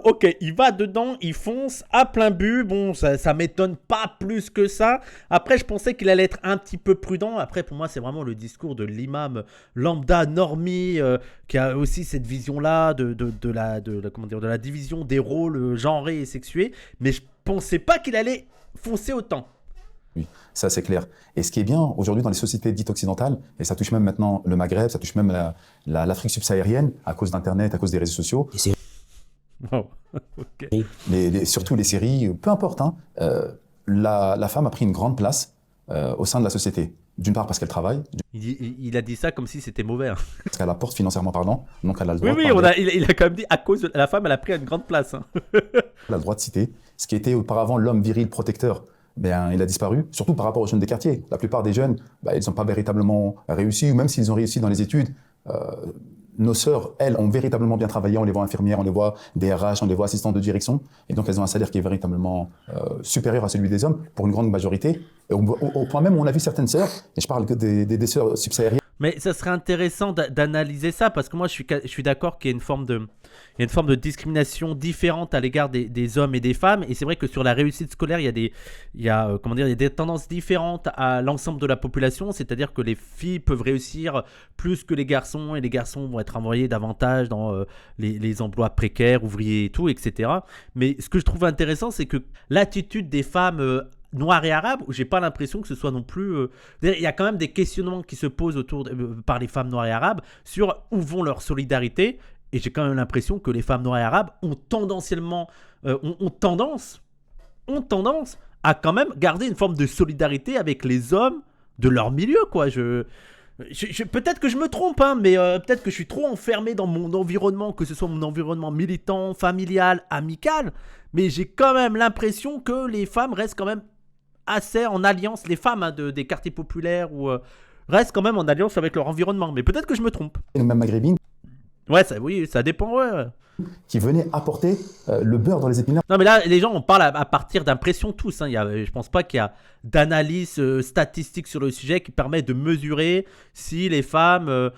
[SPEAKER 1] ok, il va dedans, il fonce à plein but. Bon, ça m'étonne pas plus que ça. Après, je pensais qu'il allait être un petit peu prudent. Après, pour moi, c'est vraiment le discours de l'imam lambda normie qui a aussi cette vision-là de la division des rôles genrés et sexués. Mais je pensais pas qu'il allait foncer autant.
[SPEAKER 5] Oui, ça c'est clair. Et ce qui est bien aujourd'hui dans les sociétés dites occidentales, et ça touche même maintenant le Maghreb, ça touche même l'Afrique subsaharienne à cause d'Internet, à cause des réseaux sociaux.
[SPEAKER 1] Wow. Okay.
[SPEAKER 5] Surtout les séries, peu importe. Hein, la femme a pris une grande place au sein de la société. D'une part parce qu'elle travaille.
[SPEAKER 1] Il a dit ça comme si c'était mauvais. Hein.
[SPEAKER 5] Parce qu'elle apporte financièrement parlant, donc elle a le droit
[SPEAKER 1] il a quand même dit à cause de la femme, elle a pris une grande place. Hein.
[SPEAKER 5] Elle a le droit de citer. Ce qui était auparavant l'homme viril protecteur, il a disparu, surtout par rapport aux jeunes des quartiers. La plupart des jeunes, ils n'ont pas véritablement réussi, ou même s'ils ont réussi dans les études, nos sœurs, elles, ont véritablement bien travaillé. On les voit infirmières, on les voit DRH, on les voit assistantes de direction. Et donc, elles ont un salaire qui est véritablement supérieur à celui des hommes, pour une grande majorité. Et au point même où on a vu certaines sœurs, et je parle que des sœurs subsahariennes.
[SPEAKER 1] Mais ça serait intéressant d'analyser ça, parce que moi, je suis d'accord qu'il y a il y a une forme de discrimination différente à l'égard des hommes et des femmes. Et c'est vrai que sur la réussite scolaire, il y a des tendances différentes à l'ensemble de la population. C'est-à-dire que les filles peuvent réussir plus que les garçons, et les garçons vont être envoyés davantage dans les emplois précaires, ouvriers et tout, etc. Mais ce que je trouve intéressant, c'est que l'attitude des femmes noires et arabes, où j'ai pas l'impression que ce soit non plus... il y a quand même des questionnements qui se posent par les femmes noires et arabes sur où vont leur solidarité. Et j'ai quand même l'impression que les femmes noires et arabes ont tendance à quand même garder une forme de solidarité avec les hommes de leur milieu, quoi. Peut-être que je me trompe, hein, mais peut-être que je suis trop enfermé dans mon environnement, que ce soit mon environnement militant, familial, amical. Mais j'ai quand même l'impression que les femmes restent quand même assez en alliance, les femmes des quartiers populaires, ou restent quand même en alliance avec leur environnement. Mais peut-être que je me trompe.
[SPEAKER 5] Et même maghrébines.
[SPEAKER 1] Ouais, oui, ça dépend, ouais.
[SPEAKER 5] Qui venaient apporter le beurre dans les épinards.
[SPEAKER 1] Non, mais là, les gens, on parle à partir d'impressions tous. Hein. Je pense pas qu'il y a d'analyse statistique sur le sujet qui permet de mesurer si les femmes,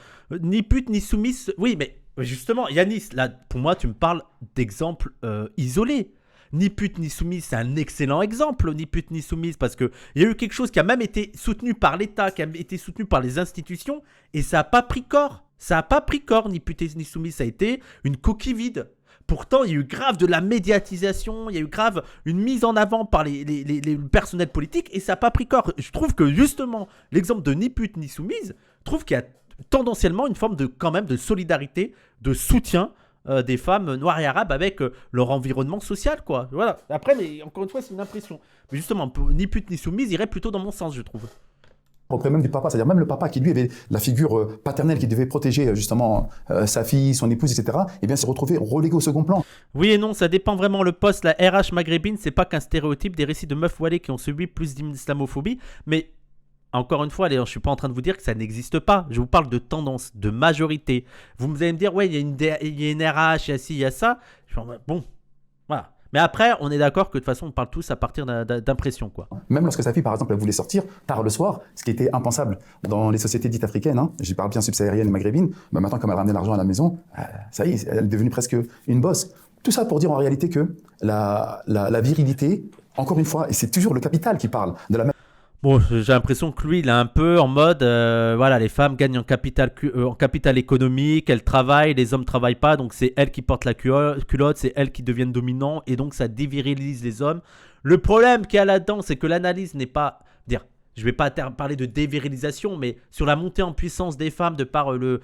[SPEAKER 1] ni putes ni soumises... Oui, mais justement, Yanis, là, pour moi, tu me parles d'exemples isolés. Ni pute ni soumise, c'est un excellent exemple, ni pute ni soumise, parce qu'il y a eu quelque chose qui a même été soutenu par l'État, qui a été soutenu par les institutions, et ça n'a pas pris corps. Ça n'a pas pris corps, ni pute ni soumise, ça a été une coquille vide. Pourtant, il y a eu grave de la médiatisation, il y a eu grave une mise en avant par les personnels politiques, et ça n'a pas pris corps. Je trouve que justement, l'exemple de ni pute ni soumise, je trouve qu'il y a tendanciellement une forme quand même de solidarité, de soutien des femmes noires et arabes avec leur environnement social, quoi. Voilà. Après, mais encore une fois, c'est une impression. Mais justement, ni pute ni soumise irait plutôt dans mon sens, je trouve.
[SPEAKER 5] Auprès même du papa, c'est-à-dire même le papa qui lui avait la figure paternelle qui devait protéger justement sa fille, son épouse, etc. Eh bien, s'est retrouvé relégué au second plan.
[SPEAKER 1] Oui et non, ça dépend vraiment le poste. La RH maghrébine, c'est pas qu'un stéréotype des récits de meufs voilées qui ont subi plus d'islamophobie, mais encore une fois, je ne suis pas en train de vous dire que ça n'existe pas. Je vous parle de tendance, de majorité. Vous allez me dire, ouais, il y a une RH, il y a ci, il y a ça. Bon, voilà. Mais après, on est d'accord que de toute façon, on parle tous à partir d'impressions, quoi.
[SPEAKER 5] Même lorsque sa fille, par exemple, elle voulait sortir tard le soir, ce qui était impensable dans les sociétés dites africaines, hein, j'y parle bien subsahariennes et maghrébines, mais maintenant, comme elle ramenait l'argent à la maison, ça y est, elle est devenue presque une bosse. Tout ça pour dire en réalité que la virilité, encore une fois, et c'est toujours le capital qui parle de la même.
[SPEAKER 1] Bon, j'ai l'impression que lui, il est un peu en mode, voilà, les femmes gagnent en capital économique, elles travaillent, les hommes ne travaillent pas, donc c'est elles qui portent la culotte, c'est elles qui deviennent dominants, et donc ça dévirilise les hommes. Le problème qu'il y a là-dedans, c'est que l'analyse n'est pas... Je ne vais pas parler de dévirilisation, mais sur la montée en puissance des femmes de par le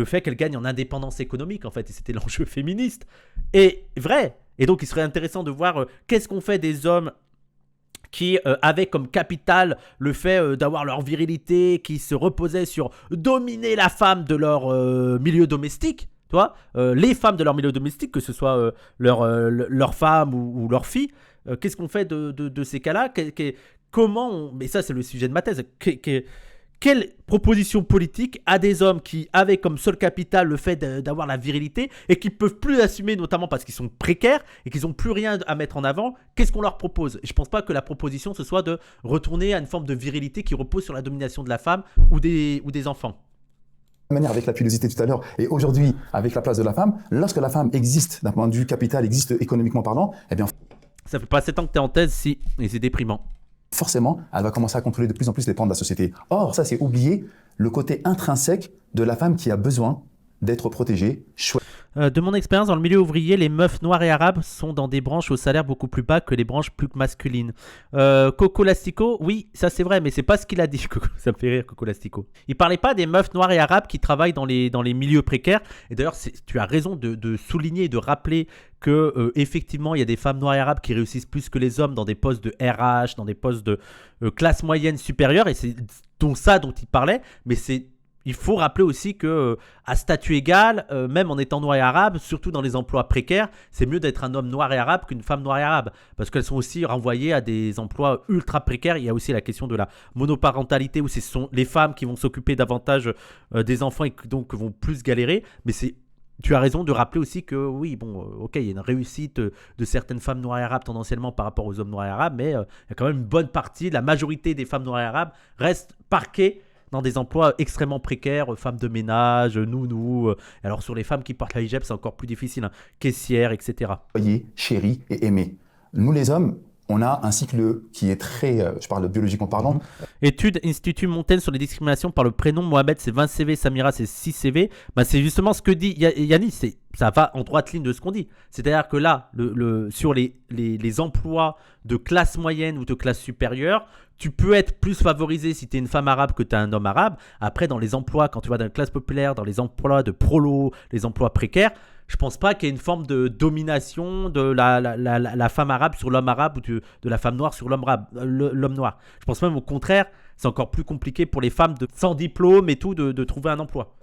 [SPEAKER 1] fait qu'elles gagnent en indépendance économique, en fait, et c'était l'enjeu féministe. Et vrai. Et donc, il serait intéressant de voir qu'est-ce qu'on fait des hommes qui avaient comme capital le fait d'avoir leur virilité, qui se reposaient sur dominer la femme de leur milieu domestique, tu vois, les femmes de leur milieu domestique, que ce soit leur femme ou leur fille. Qu'est-ce qu'on fait de ces cas-là? Mais ça, c'est le sujet de ma thèse. Quelle proposition politique à des hommes qui avaient comme seul capital le fait d'avoir la virilité et qui ne peuvent plus assumer, notamment parce qu'ils sont précaires et qu'ils n'ont plus rien à mettre en avant? Qu'est-ce qu'on leur propose? Je ne pense pas que la proposition, ce soit de retourner à une forme de virilité qui repose sur la domination de la femme ou des enfants.
[SPEAKER 5] Manière avec la pilosité tout à l'heure et aujourd'hui avec la place de la femme, lorsque la femme existe d'un point de vue capital, existe économiquement parlant, eh bien...
[SPEAKER 1] Ça fait pas 7 ans que tu es en thèse, si, et c'est déprimant.
[SPEAKER 5] Forcément, elle va commencer à contrôler de plus en plus les pans de la société. Or, ça, c'est oublier le côté intrinsèque de la femme qui a besoin d'être protégée.
[SPEAKER 1] De mon expérience dans le milieu ouvrier, les meufs noires et arabes sont dans des branches au salaire beaucoup plus bas que les branches plus masculines. Coco Lastico, oui, ça c'est vrai, mais c'est pas ce qu'il a dit. Ça me fait rire, Coco Lastico. Il parlait pas des meufs noires et arabes qui travaillent dans les milieux précaires. Et d'ailleurs, tu as raison de souligner et de rappeler que effectivement, il y a des femmes noires et arabes qui réussissent plus que les hommes dans des postes de RH, dans des postes de classe moyenne supérieure. Et c'est dont il parlait, mais c'est il faut rappeler aussi que à statut égal, même en étant noir et arabe, surtout dans les emplois précaires, c'est mieux d'être un homme noir et arabe qu'une femme noire et arabe, parce qu'elles sont aussi renvoyées à des emplois ultra précaires. Il y a aussi la question de la monoparentalité, où ce sont les femmes qui vont s'occuper davantage des enfants et qui donc vont plus galérer. Mais tu as raison de rappeler aussi que oui, bon, ok, il y a une réussite de certaines femmes noires et arabes tendanciellement par rapport aux hommes noirs et arabes, mais il y a quand même une bonne partie, la majorité des femmes noires et arabes restent parquées dans des emplois extrêmement précaires, femmes de ménage, nounou. Alors sur les femmes qui portent la hijab, c'est encore plus difficile, hein, caissières, etc.
[SPEAKER 5] Soyez chéri et aimé. Nous les hommes, on a un cycle qui est très, je parle biologiquement parlant,
[SPEAKER 1] Étude Institut Montaigne sur les discriminations par le prénom. Mohamed, c'est 20 CV. Samira, c'est 6 CV. Bah, c'est justement ce que dit Yannis. Ça va en droite ligne de ce qu'on dit. C'est-à-dire que là, sur les emplois de classe moyenne ou de classe supérieure, tu peux être plus favorisé si tu es une femme arabe que tu es un homme arabe. Après, dans les emplois, quand tu vas dans la classe populaire, dans les emplois de prolo, les emplois précaires, je pense pas qu'il y ait une forme de domination de la femme arabe sur l'homme arabe ou de la femme noire sur l'homme noir. Je pense même au contraire, c'est encore plus compliqué pour les femmes sans diplôme et tout de trouver un emploi.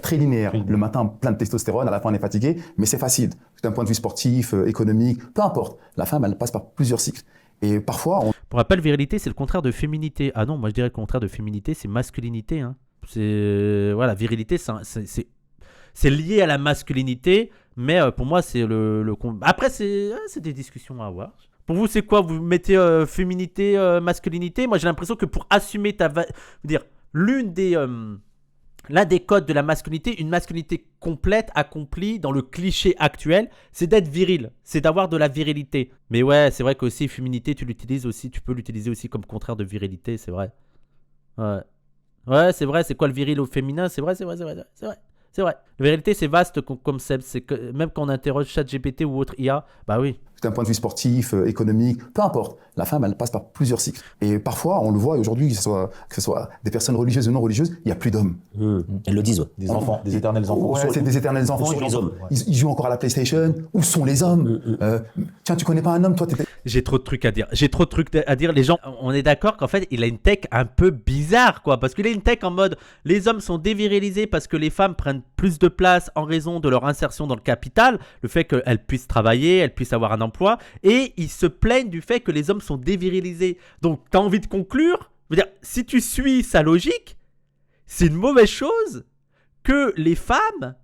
[SPEAKER 5] très linéaire. Le matin, plein de testostérone, à la fin, on est fatigué, mais c'est facile. D'un point de vue sportif, économique, peu importe. La femme, elle passe par plusieurs cycles. Et parfois,
[SPEAKER 1] Pour rappel, virilité, c'est le contraire de féminité. Ah non, moi je dirais le contraire de féminité, c'est masculinité. Hein. Voilà, virilité, c'est lié à la masculinité, mais pour moi, c'est Après, c'est des discussions à avoir. Pour vous, c'est quoi? Vous mettez féminité, masculinité? Moi, j'ai l'impression que pour assumer l'un des codes de la masculinité, une masculinité complète, accomplie dans le cliché actuel, c'est d'être viril, c'est d'avoir de la virilité. Mais ouais, c'est vrai qu'aussi féminité, tu peux l'utiliser aussi comme contraire de virilité, c'est vrai. Ouais, c'est vrai, c'est quoi le viril au féminin? C'est vrai. La virilité, c'est vaste comme concept. Même quand on interroge ChatGPT ou autre IA, bah oui.
[SPEAKER 5] d'un point de vue sportif, économique, peu importe. La femme, elle passe par plusieurs cycles. Et parfois, on le voit aujourd'hui, que ce soit des personnes religieuses ou non religieuses, il n'y a plus d'hommes.
[SPEAKER 3] Elles le disent, ouais.
[SPEAKER 2] Des enfants, des éternels enfants.
[SPEAKER 5] Ouais, c'est des éternels enfants.
[SPEAKER 3] Où sont les hommes?
[SPEAKER 5] Ils jouent encore à la PlayStation. Où sont les hommes? Tiens, tu connais pas un homme, toi, t'étais...
[SPEAKER 1] J'ai trop de trucs à dire. Les gens, on est d'accord qu'en fait, il a une tech un peu bizarre, quoi. Parce qu'il a une tech en mode, les hommes sont dévirilisés parce que les femmes prennent plus de place en raison de leur insertion dans le capital, le fait qu'elles puissent travailler, elles puissent avoir un emploi, et ils se plaignent du fait que les hommes sont dévirilisés. Donc, t'as envie de conclure? Je veux dire, si tu suis sa logique, c'est une mauvaise chose que les femmes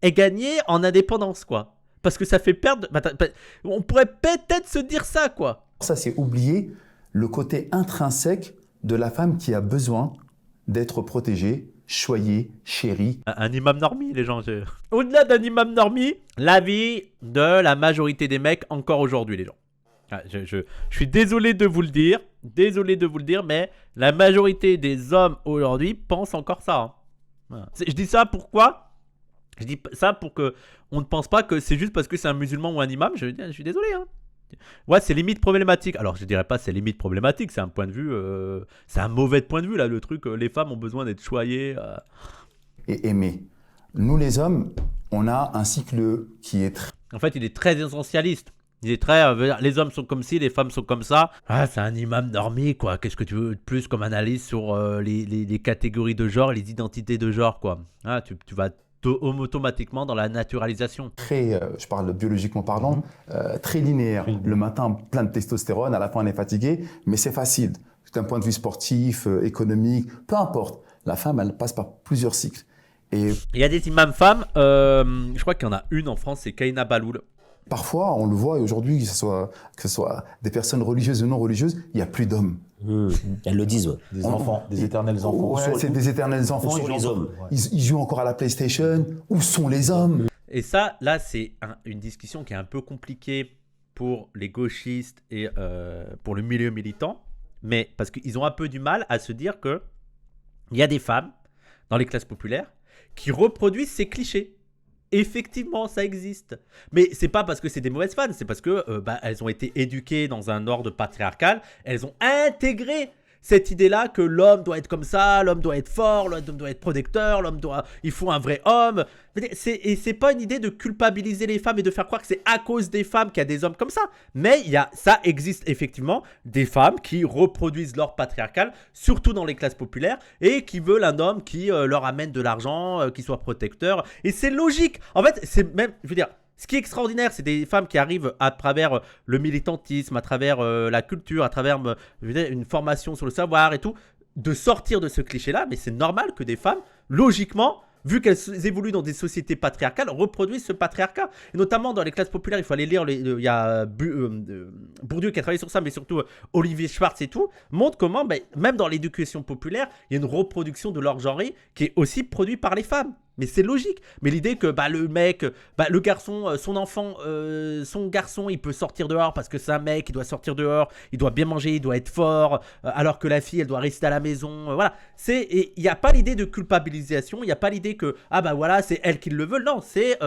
[SPEAKER 1] aient gagné en indépendance, quoi. Parce que ça fait perdre... On pourrait peut-être se dire ça, quoi.
[SPEAKER 5] Ça, c'est oublier le côté intrinsèque de la femme qui a besoin d'être protégée, choyée, chérie.
[SPEAKER 1] Un imam normi, les gens. Au-delà d'un imam normi, l'avis de la majorité des mecs encore aujourd'hui, les gens. Je suis désolé de vous le dire, mais la majorité des hommes aujourd'hui pensent encore ça. Hein. Voilà. Je dis ça pourquoi? Je dis ça pour que on ne pense pas que c'est juste parce que c'est un musulman ou un imam. Je suis désolé. Hein. Ouais, c'est limite problématique. Alors, je dirais pas c'est limite problématique. C'est un point de vue, c'est un mauvais point de vue là. Le truc, les femmes ont besoin d'être choyées
[SPEAKER 5] et aimées. Nous, les hommes, on a un cycle qui est très...
[SPEAKER 1] En fait, il est très essentialiste. Il est très, les hommes sont comme ci, les femmes sont comme ça. Ah, c'est un imam normé, quoi. Qu'est-ce que tu veux de plus comme analyse sur les catégories de genre, les identités de genre, quoi. Ah, tu vas automatiquement dans la naturalisation.
[SPEAKER 5] Très, je parle biologiquement parlant, très linéaire. Le matin, plein de testostérone, à la fin, on est fatigué, mais c'est facile. D'un point de vue sportif, économique, peu importe. La femme, elle passe par plusieurs cycles. Et
[SPEAKER 1] il y a des imams femmes, je crois qu'il y en a une en France, c'est Kaina Baloul.
[SPEAKER 5] Parfois, on le voit aujourd'hui, que ce soit des personnes religieuses ou non religieuses, il n'y a plus d'hommes.
[SPEAKER 3] Elles le disent, ouais.
[SPEAKER 2] Des enfants, des éternels enfants.
[SPEAKER 5] Ouais, c'est des éternels enfants.
[SPEAKER 3] Où sont les hommes?
[SPEAKER 5] Ils jouent encore à la PlayStation. Où sont les hommes?
[SPEAKER 1] Et ça, là, c'est une discussion qui est un peu compliquée pour les gauchistes et pour le milieu militant, mais parce qu'ils ont un peu du mal à se dire que il y a des femmes dans les classes populaires qui reproduisent ces clichés. Effectivement, ça existe. Mais c'est pas parce que c'est des mauvaises femmes, c'est parce que elles ont été éduquées dans un ordre patriarcal, elles ont intégré cette idée-là que l'homme doit être comme ça, l'homme doit être fort, l'homme doit être protecteur, il faut un vrai homme. Et c'est pas une idée de culpabiliser les femmes et de faire croire que c'est à cause des femmes qu'il y a des hommes comme ça. Mais ça existe effectivement des femmes qui reproduisent l'ordre patriarcal, surtout dans les classes populaires, et qui veulent un homme qui leur amène de l'argent, qui soit protecteur. Et c'est logique. En fait, c'est même, je veux dire, ce qui est extraordinaire, c'est des femmes qui arrivent à travers le militantisme, à travers la culture, à travers je veux dire, une formation sur le savoir et tout, de sortir de ce cliché-là. Mais c'est normal que des femmes, logiquement, vu qu'elles évoluent dans des sociétés patriarcales, reproduisent ce patriarcat. Et notamment dans les classes populaires, il faut aller lire, il y a Bourdieu qui a travaillé sur ça, mais surtout Olivier Schwartz et tout, montre comment, même dans l'éducation populaire, il y a une reproduction de l'ordre genré qui est aussi produite par les femmes. Mais c'est logique. Mais l'idée que le mec, le garçon, son garçon, il peut sortir dehors parce que c'est un mec, il doit sortir dehors, il doit bien manger, il doit être fort, alors que la fille, elle doit rester à la maison. Voilà. Il n'y a pas l'idée de culpabilisation, il n'y a pas l'idée que, voilà, c'est elle qui le veut. Non, c'est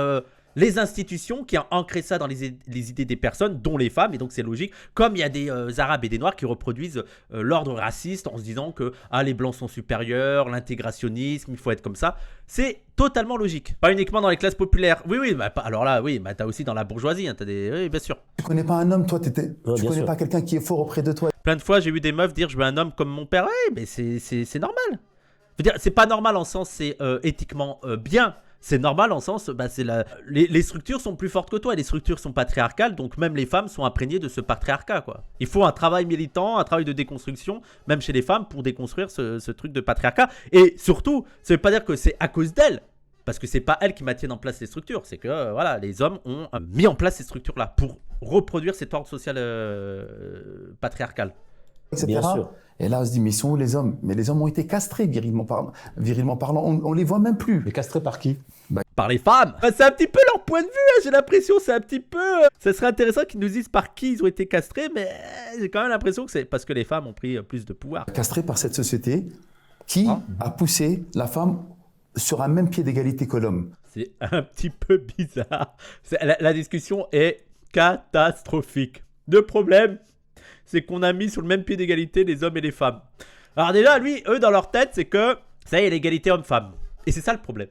[SPEAKER 1] les institutions qui ont ancré ça dans les idées des personnes, dont les femmes, et donc c'est logique. Comme il y a des Arabes et des Noirs qui reproduisent l'ordre raciste en se disant que les Blancs sont supérieurs, l'intégrationnisme, il faut être comme ça. C'est totalement logique. Pas uniquement dans les classes populaires. Oui, alors là, oui, t'as aussi dans la bourgeoisie, hein, oui, bien sûr.
[SPEAKER 6] Tu connais pas un homme, toi, tu connais pas quelqu'un qui est fort auprès de toi.
[SPEAKER 1] Plein de fois, j'ai vu des meufs dire je veux un homme comme mon père. Oui, mais c'est normal. Je veux dire, c'est pas normal en sens c'est éthiquement bien. C'est normal en sens, les structures sont plus fortes que toi, et les structures sont patriarcales, donc même les femmes sont imprégnées de ce patriarcat, quoi. Il faut un travail militant, un travail de déconstruction, même chez les femmes, pour déconstruire ce truc de patriarcat. Et surtout, ça veut pas dire que c'est à cause d'elles, parce que c'est pas elles qui maintiennent en place les structures, c'est que voilà, les hommes ont mis en place ces structures-là pour reproduire cet ordre social patriarcal.
[SPEAKER 6] Etc.
[SPEAKER 3] Bien sûr.
[SPEAKER 6] Et là, on se dit, mais ils sont où les hommes? Mais les hommes ont été castrés, virilement parlant. On les voit même plus.
[SPEAKER 2] Mais castré par qui?
[SPEAKER 1] Par les femmes. C'est un petit peu leur point de vue, hein, j'ai l'impression, c'est un petit peu... Ça serait intéressant qu'ils nous disent par qui ils ont été castrés, mais j'ai quand même l'impression que c'est parce que les femmes ont pris plus de pouvoir.
[SPEAKER 6] Castrés par cette société qui a poussé la femme sur un même pied d'égalité que l'homme.
[SPEAKER 1] C'est un petit peu bizarre. La discussion est catastrophique. Le problème, c'est qu'on a mis sur le même pied d'égalité les hommes et les femmes. Alors déjà, eux, dans leur tête, c'est que ça y est, l'égalité homme-femme. Et c'est ça le problème.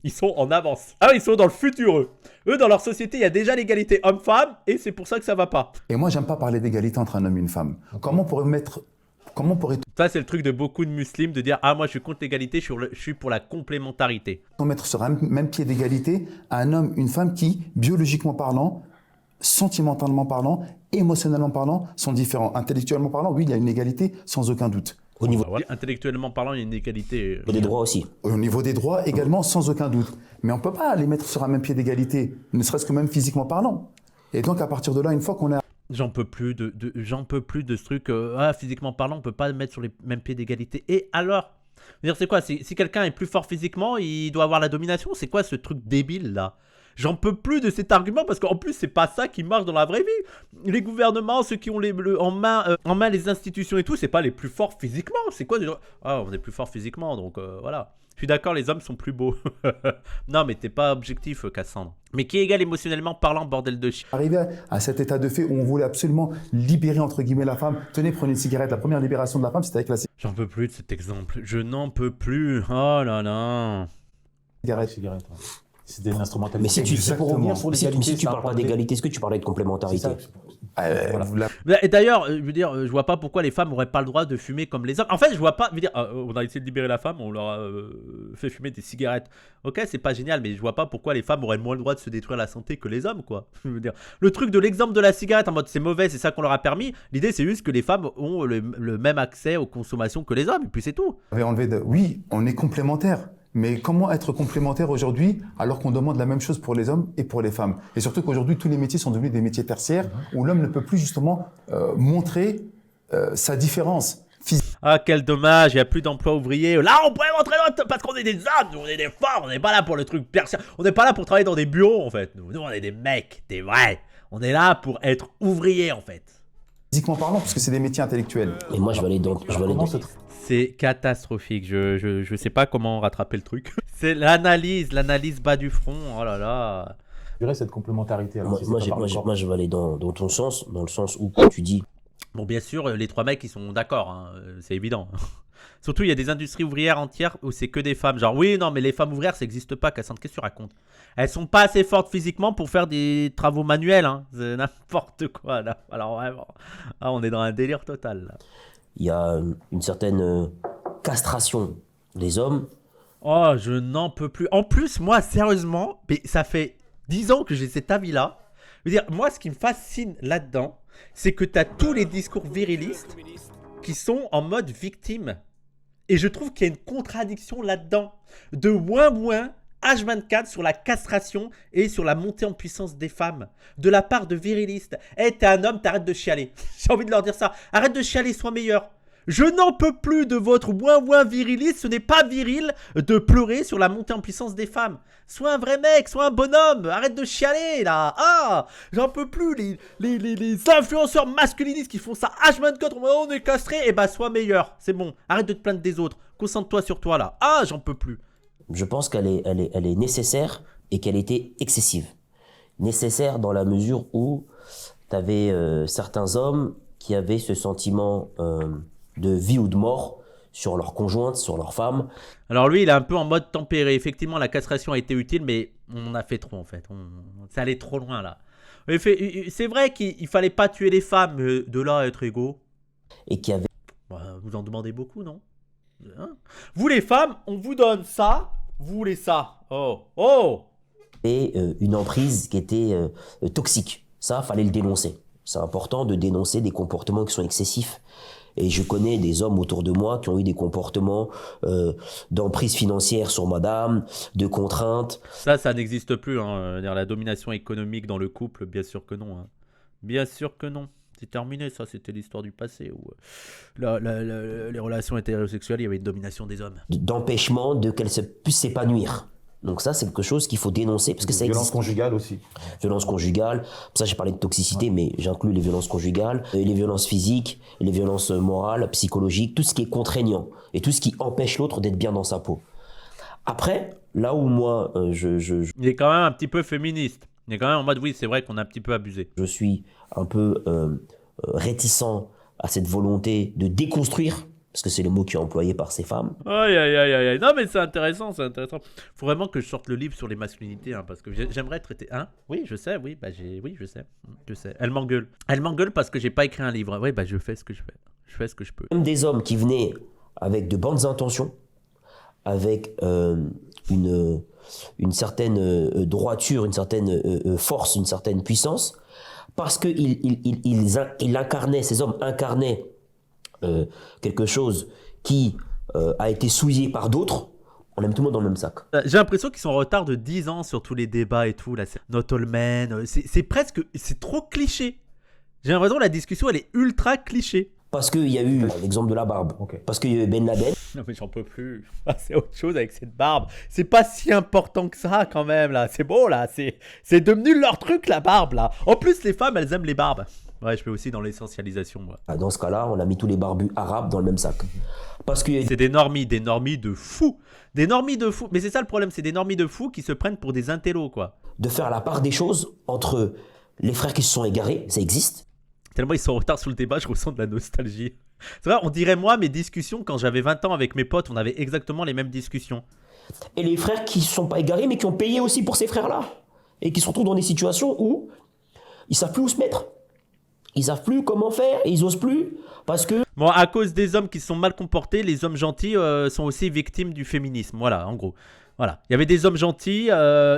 [SPEAKER 1] Ils sont en avance. Ah, ils sont dans le futur, eux. Eux, dans leur société, il y a déjà l'égalité homme-femme, et c'est pour ça que ça va pas.
[SPEAKER 6] Et moi, j'aime pas parler d'égalité entre un homme et une femme. Comment pourrait-on
[SPEAKER 1] Ça, c'est le truc de beaucoup de musulmans, de dire « Ah, moi, je suis contre l'égalité, je suis pour la complémentarité. »
[SPEAKER 6] mettre sur un même pied d'égalité un homme, une femme qui, biologiquement parlant, sentimentalement parlant, émotionnellement parlant, sont différents. Intellectuellement parlant, oui, il y a une égalité, sans aucun doute.
[SPEAKER 3] Au niveau
[SPEAKER 1] Intellectuellement parlant, il y a une égalité.
[SPEAKER 3] des droits aussi.
[SPEAKER 6] Au niveau des droits également, sans aucun doute. Mais on ne peut pas les mettre sur un même pied d'égalité, ne serait-ce que même physiquement parlant. Et donc, à partir de là, une fois qu'on a...
[SPEAKER 1] J'en peux plus de ce truc. Physiquement parlant, on peut pas le mettre sur les mêmes pieds d'égalité. Et alors, je veux dire, c'est quoi? Si quelqu'un est plus fort physiquement, il doit avoir la domination. C'est quoi ce truc débile là? J'en peux plus de cet argument parce qu'en plus c'est pas ça qui marche dans la vraie vie. Les gouvernements, ceux qui ont en main les institutions et tout, c'est pas les plus forts physiquement. C'est quoi déjà? Ah, on est plus fort physiquement, donc voilà. Je suis d'accord, les hommes sont plus beaux. Non, mais t'es pas objectif, Cassandre. Mais qui est égal émotionnellement parlant, bordel de chien.
[SPEAKER 6] Arrivé à cet état de fait où on voulait absolument libérer, entre guillemets, la femme. Tenez, prenez une cigarette. La première libération de la femme, c'était avec la
[SPEAKER 1] J'en peux plus de cet exemple. Je n'en peux plus. Oh là là.
[SPEAKER 6] cigarette.
[SPEAKER 2] Ouais. C'était une instrumentalité.
[SPEAKER 3] Mais si tu,
[SPEAKER 6] Exactement.
[SPEAKER 2] pour revenir sur
[SPEAKER 3] mais si
[SPEAKER 2] l'égalité,
[SPEAKER 3] tu parles pas d'égalité, est-ce que tu parlais de complémentarité?
[SPEAKER 2] C'est ça.
[SPEAKER 6] Voilà.
[SPEAKER 1] Et d'ailleurs, je veux dire, je vois pas pourquoi les femmes auraient pas le droit de fumer comme les hommes. En fait, je vois pas. Je veux dire, on a essayé de libérer la femme, on leur a fait fumer des cigarettes. Ok, c'est pas génial, mais je vois pas pourquoi les femmes auraient moins le droit de se détruire la santé que les hommes, quoi. Je veux dire, le truc de l'exemple de la cigarette en mode c'est mauvais, c'est ça qu'on leur a permis. L'idée, c'est juste que les femmes ont le même accès aux consommations que les hommes, et puis c'est tout.
[SPEAKER 6] Oui, on est complémentaires. Mais comment être complémentaire aujourd'hui alors qu'on demande la même chose pour les hommes et pour les femmes? Et surtout qu'aujourd'hui, tous les métiers sont devenus des métiers tertiaires où l'homme ne peut plus justement montrer sa différence physique.
[SPEAKER 1] Ah, quel dommage, il n'y a plus d'emploi ouvrier. Là, on pourrait rentrer parce qu'on est des hommes, on est des forts, on n'est pas là pour le truc tertiaire. On n'est pas là pour travailler dans des bureaux, en fait. Nous, on est des mecs, des vrais. On est là pour être ouvriers, en fait.
[SPEAKER 6] Physiquement parlant, parce que c'est des métiers intellectuels.
[SPEAKER 3] Et moi, je vais aller dans...
[SPEAKER 1] C'est catastrophique, je sais pas comment rattraper le truc. C'est l'analyse bas du front, oh là là.
[SPEAKER 2] Il y aurait cette complémentarité. Alors,
[SPEAKER 3] Moi, je vais aller dans ton sens, dans le sens où tu dis
[SPEAKER 1] Bon, bien sûr, les 3 mecs, ils sont d'accord, hein, c'est évident. Surtout, il y a des industries ouvrières entières où c'est que des femmes. Genre, oui, non, mais les femmes ouvrières, ça n'existe pas, Cassandre, qu'est-ce que tu racontes? Elles sont pas assez fortes physiquement pour faire des travaux manuels, hein. C'est n'importe quoi, là. Alors, vraiment, ah, on est dans un délire total, là.
[SPEAKER 3] Il y a une certaine castration des hommes.
[SPEAKER 1] Oh, je n'en peux plus. En plus, moi, sérieusement, mais ça fait 10 ans que j'ai cet avis-là. Je veux dire, moi, ce qui me fascine là-dedans, c'est que tu as tous les discours virilistes qui sont en mode victime. Et je trouve qu'il y a une contradiction là-dedans. De moins H24 sur la castration et sur la montée en puissance des femmes. De la part de virilistes. Eh, t'es un homme, t'arrêtes de chialer. J'ai envie de leur dire ça. Arrête de chialer, sois meilleur. Je n'en peux plus de votre moins viriliste. Ce n'est pas viril de pleurer sur la montée en puissance des femmes. Sois un vrai mec, sois un bonhomme. Arrête de chialer là. Ah, j'en peux plus. Les influenceurs masculinistes qui font ça H24, on est castré. Eh ben, sois meilleur. C'est bon. Arrête de te plaindre des autres. Concentre-toi sur toi là. Ah, j'en peux plus.
[SPEAKER 3] Je pense qu'elle est nécessaire et qu'elle était excessive. Nécessaire dans la mesure où tu avais certains hommes qui avaient ce sentiment de vie ou de mort sur leur conjointe, sur leur femme.
[SPEAKER 1] Alors lui, il est un peu en mode tempéré. Effectivement, la castration a été utile, mais on en a fait trop en fait. Ça allait trop loin là. C'est vrai qu'il fallait pas tuer les femmes, mais de là à être égaux.
[SPEAKER 3] Et qui avait
[SPEAKER 1] Vous en demandez beaucoup, non? Hein? Vous les femmes, on vous donne ça, vous voulez ça. Oh
[SPEAKER 3] une emprise qui était toxique. Ça, fallait le dénoncer. C'est important de dénoncer des comportements qui sont excessifs. Et je connais des hommes autour de moi qui ont eu des comportements d'emprise financière sur madame, de contraintes.
[SPEAKER 1] Ça n'existe plus. Hein. La domination économique dans le couple, bien sûr que non. Hein. Bien sûr que non. C'est terminé, ça. C'était l'histoire du passé où les relations hétérosexuelles, il y avait une domination des hommes.
[SPEAKER 3] D'empêchement de qu'elles puissent s'épanouir. Donc ça, c'est quelque chose qu'il faut dénoncer parce que ça existe.
[SPEAKER 2] Violence conjugale aussi.
[SPEAKER 3] Violence conjugale. Pour ça, j'ai parlé de toxicité, mais j'inclus les violences conjugales, les violences physiques, les violences morales, psychologiques, tout ce qui est contraignant et tout ce qui empêche l'autre d'être bien dans sa peau. Après, là où moi,
[SPEAKER 1] Il est quand même un petit peu féministe. Il est quand même en mode, oui, c'est vrai qu'on a un petit peu abusé.
[SPEAKER 3] je suis un peu réticent à cette volonté de déconstruire, parce que c'est le mot qui est employé par ces femmes.
[SPEAKER 1] Aïe. Non, mais c'est intéressant, c'est intéressant. Faut vraiment que je sorte le livre sur les masculinités, hein, parce que j'aimerais traiter. Hein? Oui, je sais, oui, je sais. Elle m'engueule. Elle m'engueule parce que j'ai pas écrit un livre. Oui, je fais ce que je fais. Je fais ce que je peux.
[SPEAKER 3] Même des hommes qui venaient avec de bonnes intentions, avec une certaine droiture, une certaine force, une certaine puissance, parce qu'ils incarnaient, ces hommes incarnaient quelque chose qui a été souillé par d'autres. On aime tout le monde dans le même sac.
[SPEAKER 1] J'ai l'impression qu'ils sont en retard de 10 ans sur tous les débats et tout. Là, c'est Not All Men. C'est presque. C'est trop cliché. J'ai l'impression que la discussion, elle est ultra cliché.
[SPEAKER 3] Parce qu'il y a eu l'exemple de la barbe.
[SPEAKER 2] Ok.
[SPEAKER 3] Parce qu'il y a eu Ben Laden.
[SPEAKER 1] Non, mais j'en peux plus. C'est autre chose avec cette barbe. C'est pas si important que ça, quand même, là. C'est beau, là. C'est devenu leur truc, la barbe, là. En plus, les femmes, elles aiment les barbes. Ouais, je fais aussi dans l'essentialisation, moi.
[SPEAKER 3] Dans ce cas-là, on a mis tous les barbus arabes dans le même sac. Parce que
[SPEAKER 1] C'est des normies de fous. Des normies de fous. Mais c'est ça le problème, c'est des normies de fous qui se prennent pour des intellos, quoi.
[SPEAKER 3] de faire la part des choses entre les frères qui se sont égarés, ça existe.
[SPEAKER 1] Tellement ils sont en retard sur le débat, je ressens de la nostalgie. C'est vrai, on dirait moi, mes discussions, quand j'avais 20 ans avec mes potes, on avait exactement les mêmes discussions.
[SPEAKER 3] Et les frères qui ne se sont pas égarés, mais qui ont payé aussi pour ces frères-là. Et qui se retrouvent dans des situations où ils ne savent plus où se mettre. Ils ne savent plus comment faire, et ils n'osent plus, parce que...
[SPEAKER 1] Bon, à cause des hommes qui se sont mal comportés, les hommes gentils sont aussi victimes du féminisme. Voilà, en gros. Voilà. Il y avait des hommes gentils,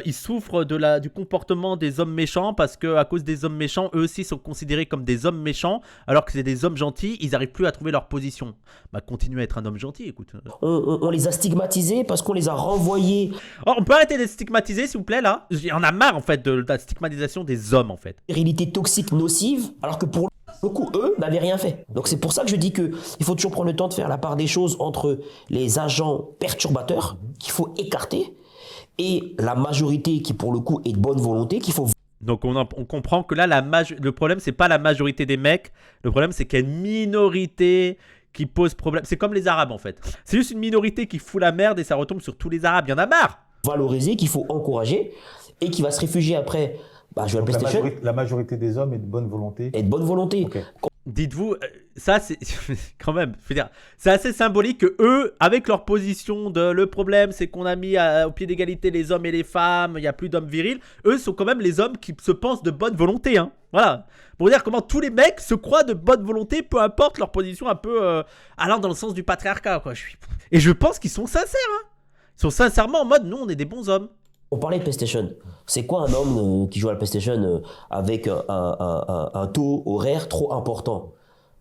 [SPEAKER 1] ils souffrent du comportement des hommes méchants parce qu'à cause des hommes méchants, eux aussi sont considérés comme des hommes méchants, alors que c'est des hommes gentils, ils n'arrivent plus à trouver leur position. Bah, continuez à être un homme gentil, écoute.
[SPEAKER 3] On les a stigmatisés parce qu'on les a renvoyés.
[SPEAKER 1] Oh, on peut arrêter de les stigmatiser, s'il vous plaît, là? Il y en a marre, en fait, de la stigmatisation des hommes, en fait.
[SPEAKER 3] Virilité toxique, nocive, alors que pour le coup, eux n'avaient rien fait. Donc c'est pour ça que je dis qu'il faut toujours prendre le temps de faire la part des choses entre les agents perturbateurs qu'il faut écarter et la majorité qui pour le coup est de bonne volonté qu'il faut...
[SPEAKER 1] Donc on comprend que là, le problème, c'est pas la majorité des mecs, le problème c'est qu'il y a une minorité qui pose problème. C'est comme les Arabes en fait. C'est juste une minorité qui fout la merde et ça retombe sur tous les Arabes, il y en a marre.
[SPEAKER 3] Valoriser, qu'il faut encourager et qui va se réfugier après... Bah, je vais
[SPEAKER 2] Donc la majorité des hommes est de bonne volonté.
[SPEAKER 3] Et de bonne volonté.
[SPEAKER 2] Okay.
[SPEAKER 1] Dites-vous, ça c'est quand même, je veux dire, c'est assez symbolique que eux, avec leur position de le problème, c'est qu'on a mis au pied d'égalité les hommes et les femmes, il n'y a plus d'hommes virils. Eux sont quand même les hommes qui se pensent de bonne volonté, hein. Voilà. Pour dire comment tous les mecs se croient de bonne volonté, peu importe leur position un peu allant dans le sens du patriarcat, quoi. Et je pense qu'ils sont sincères, hein. Ils sont sincèrement en mode, nous on est des bons hommes.
[SPEAKER 3] On parlait de PlayStation. C'est quoi un homme qui joue à la PlayStation avec un taux horaire trop important?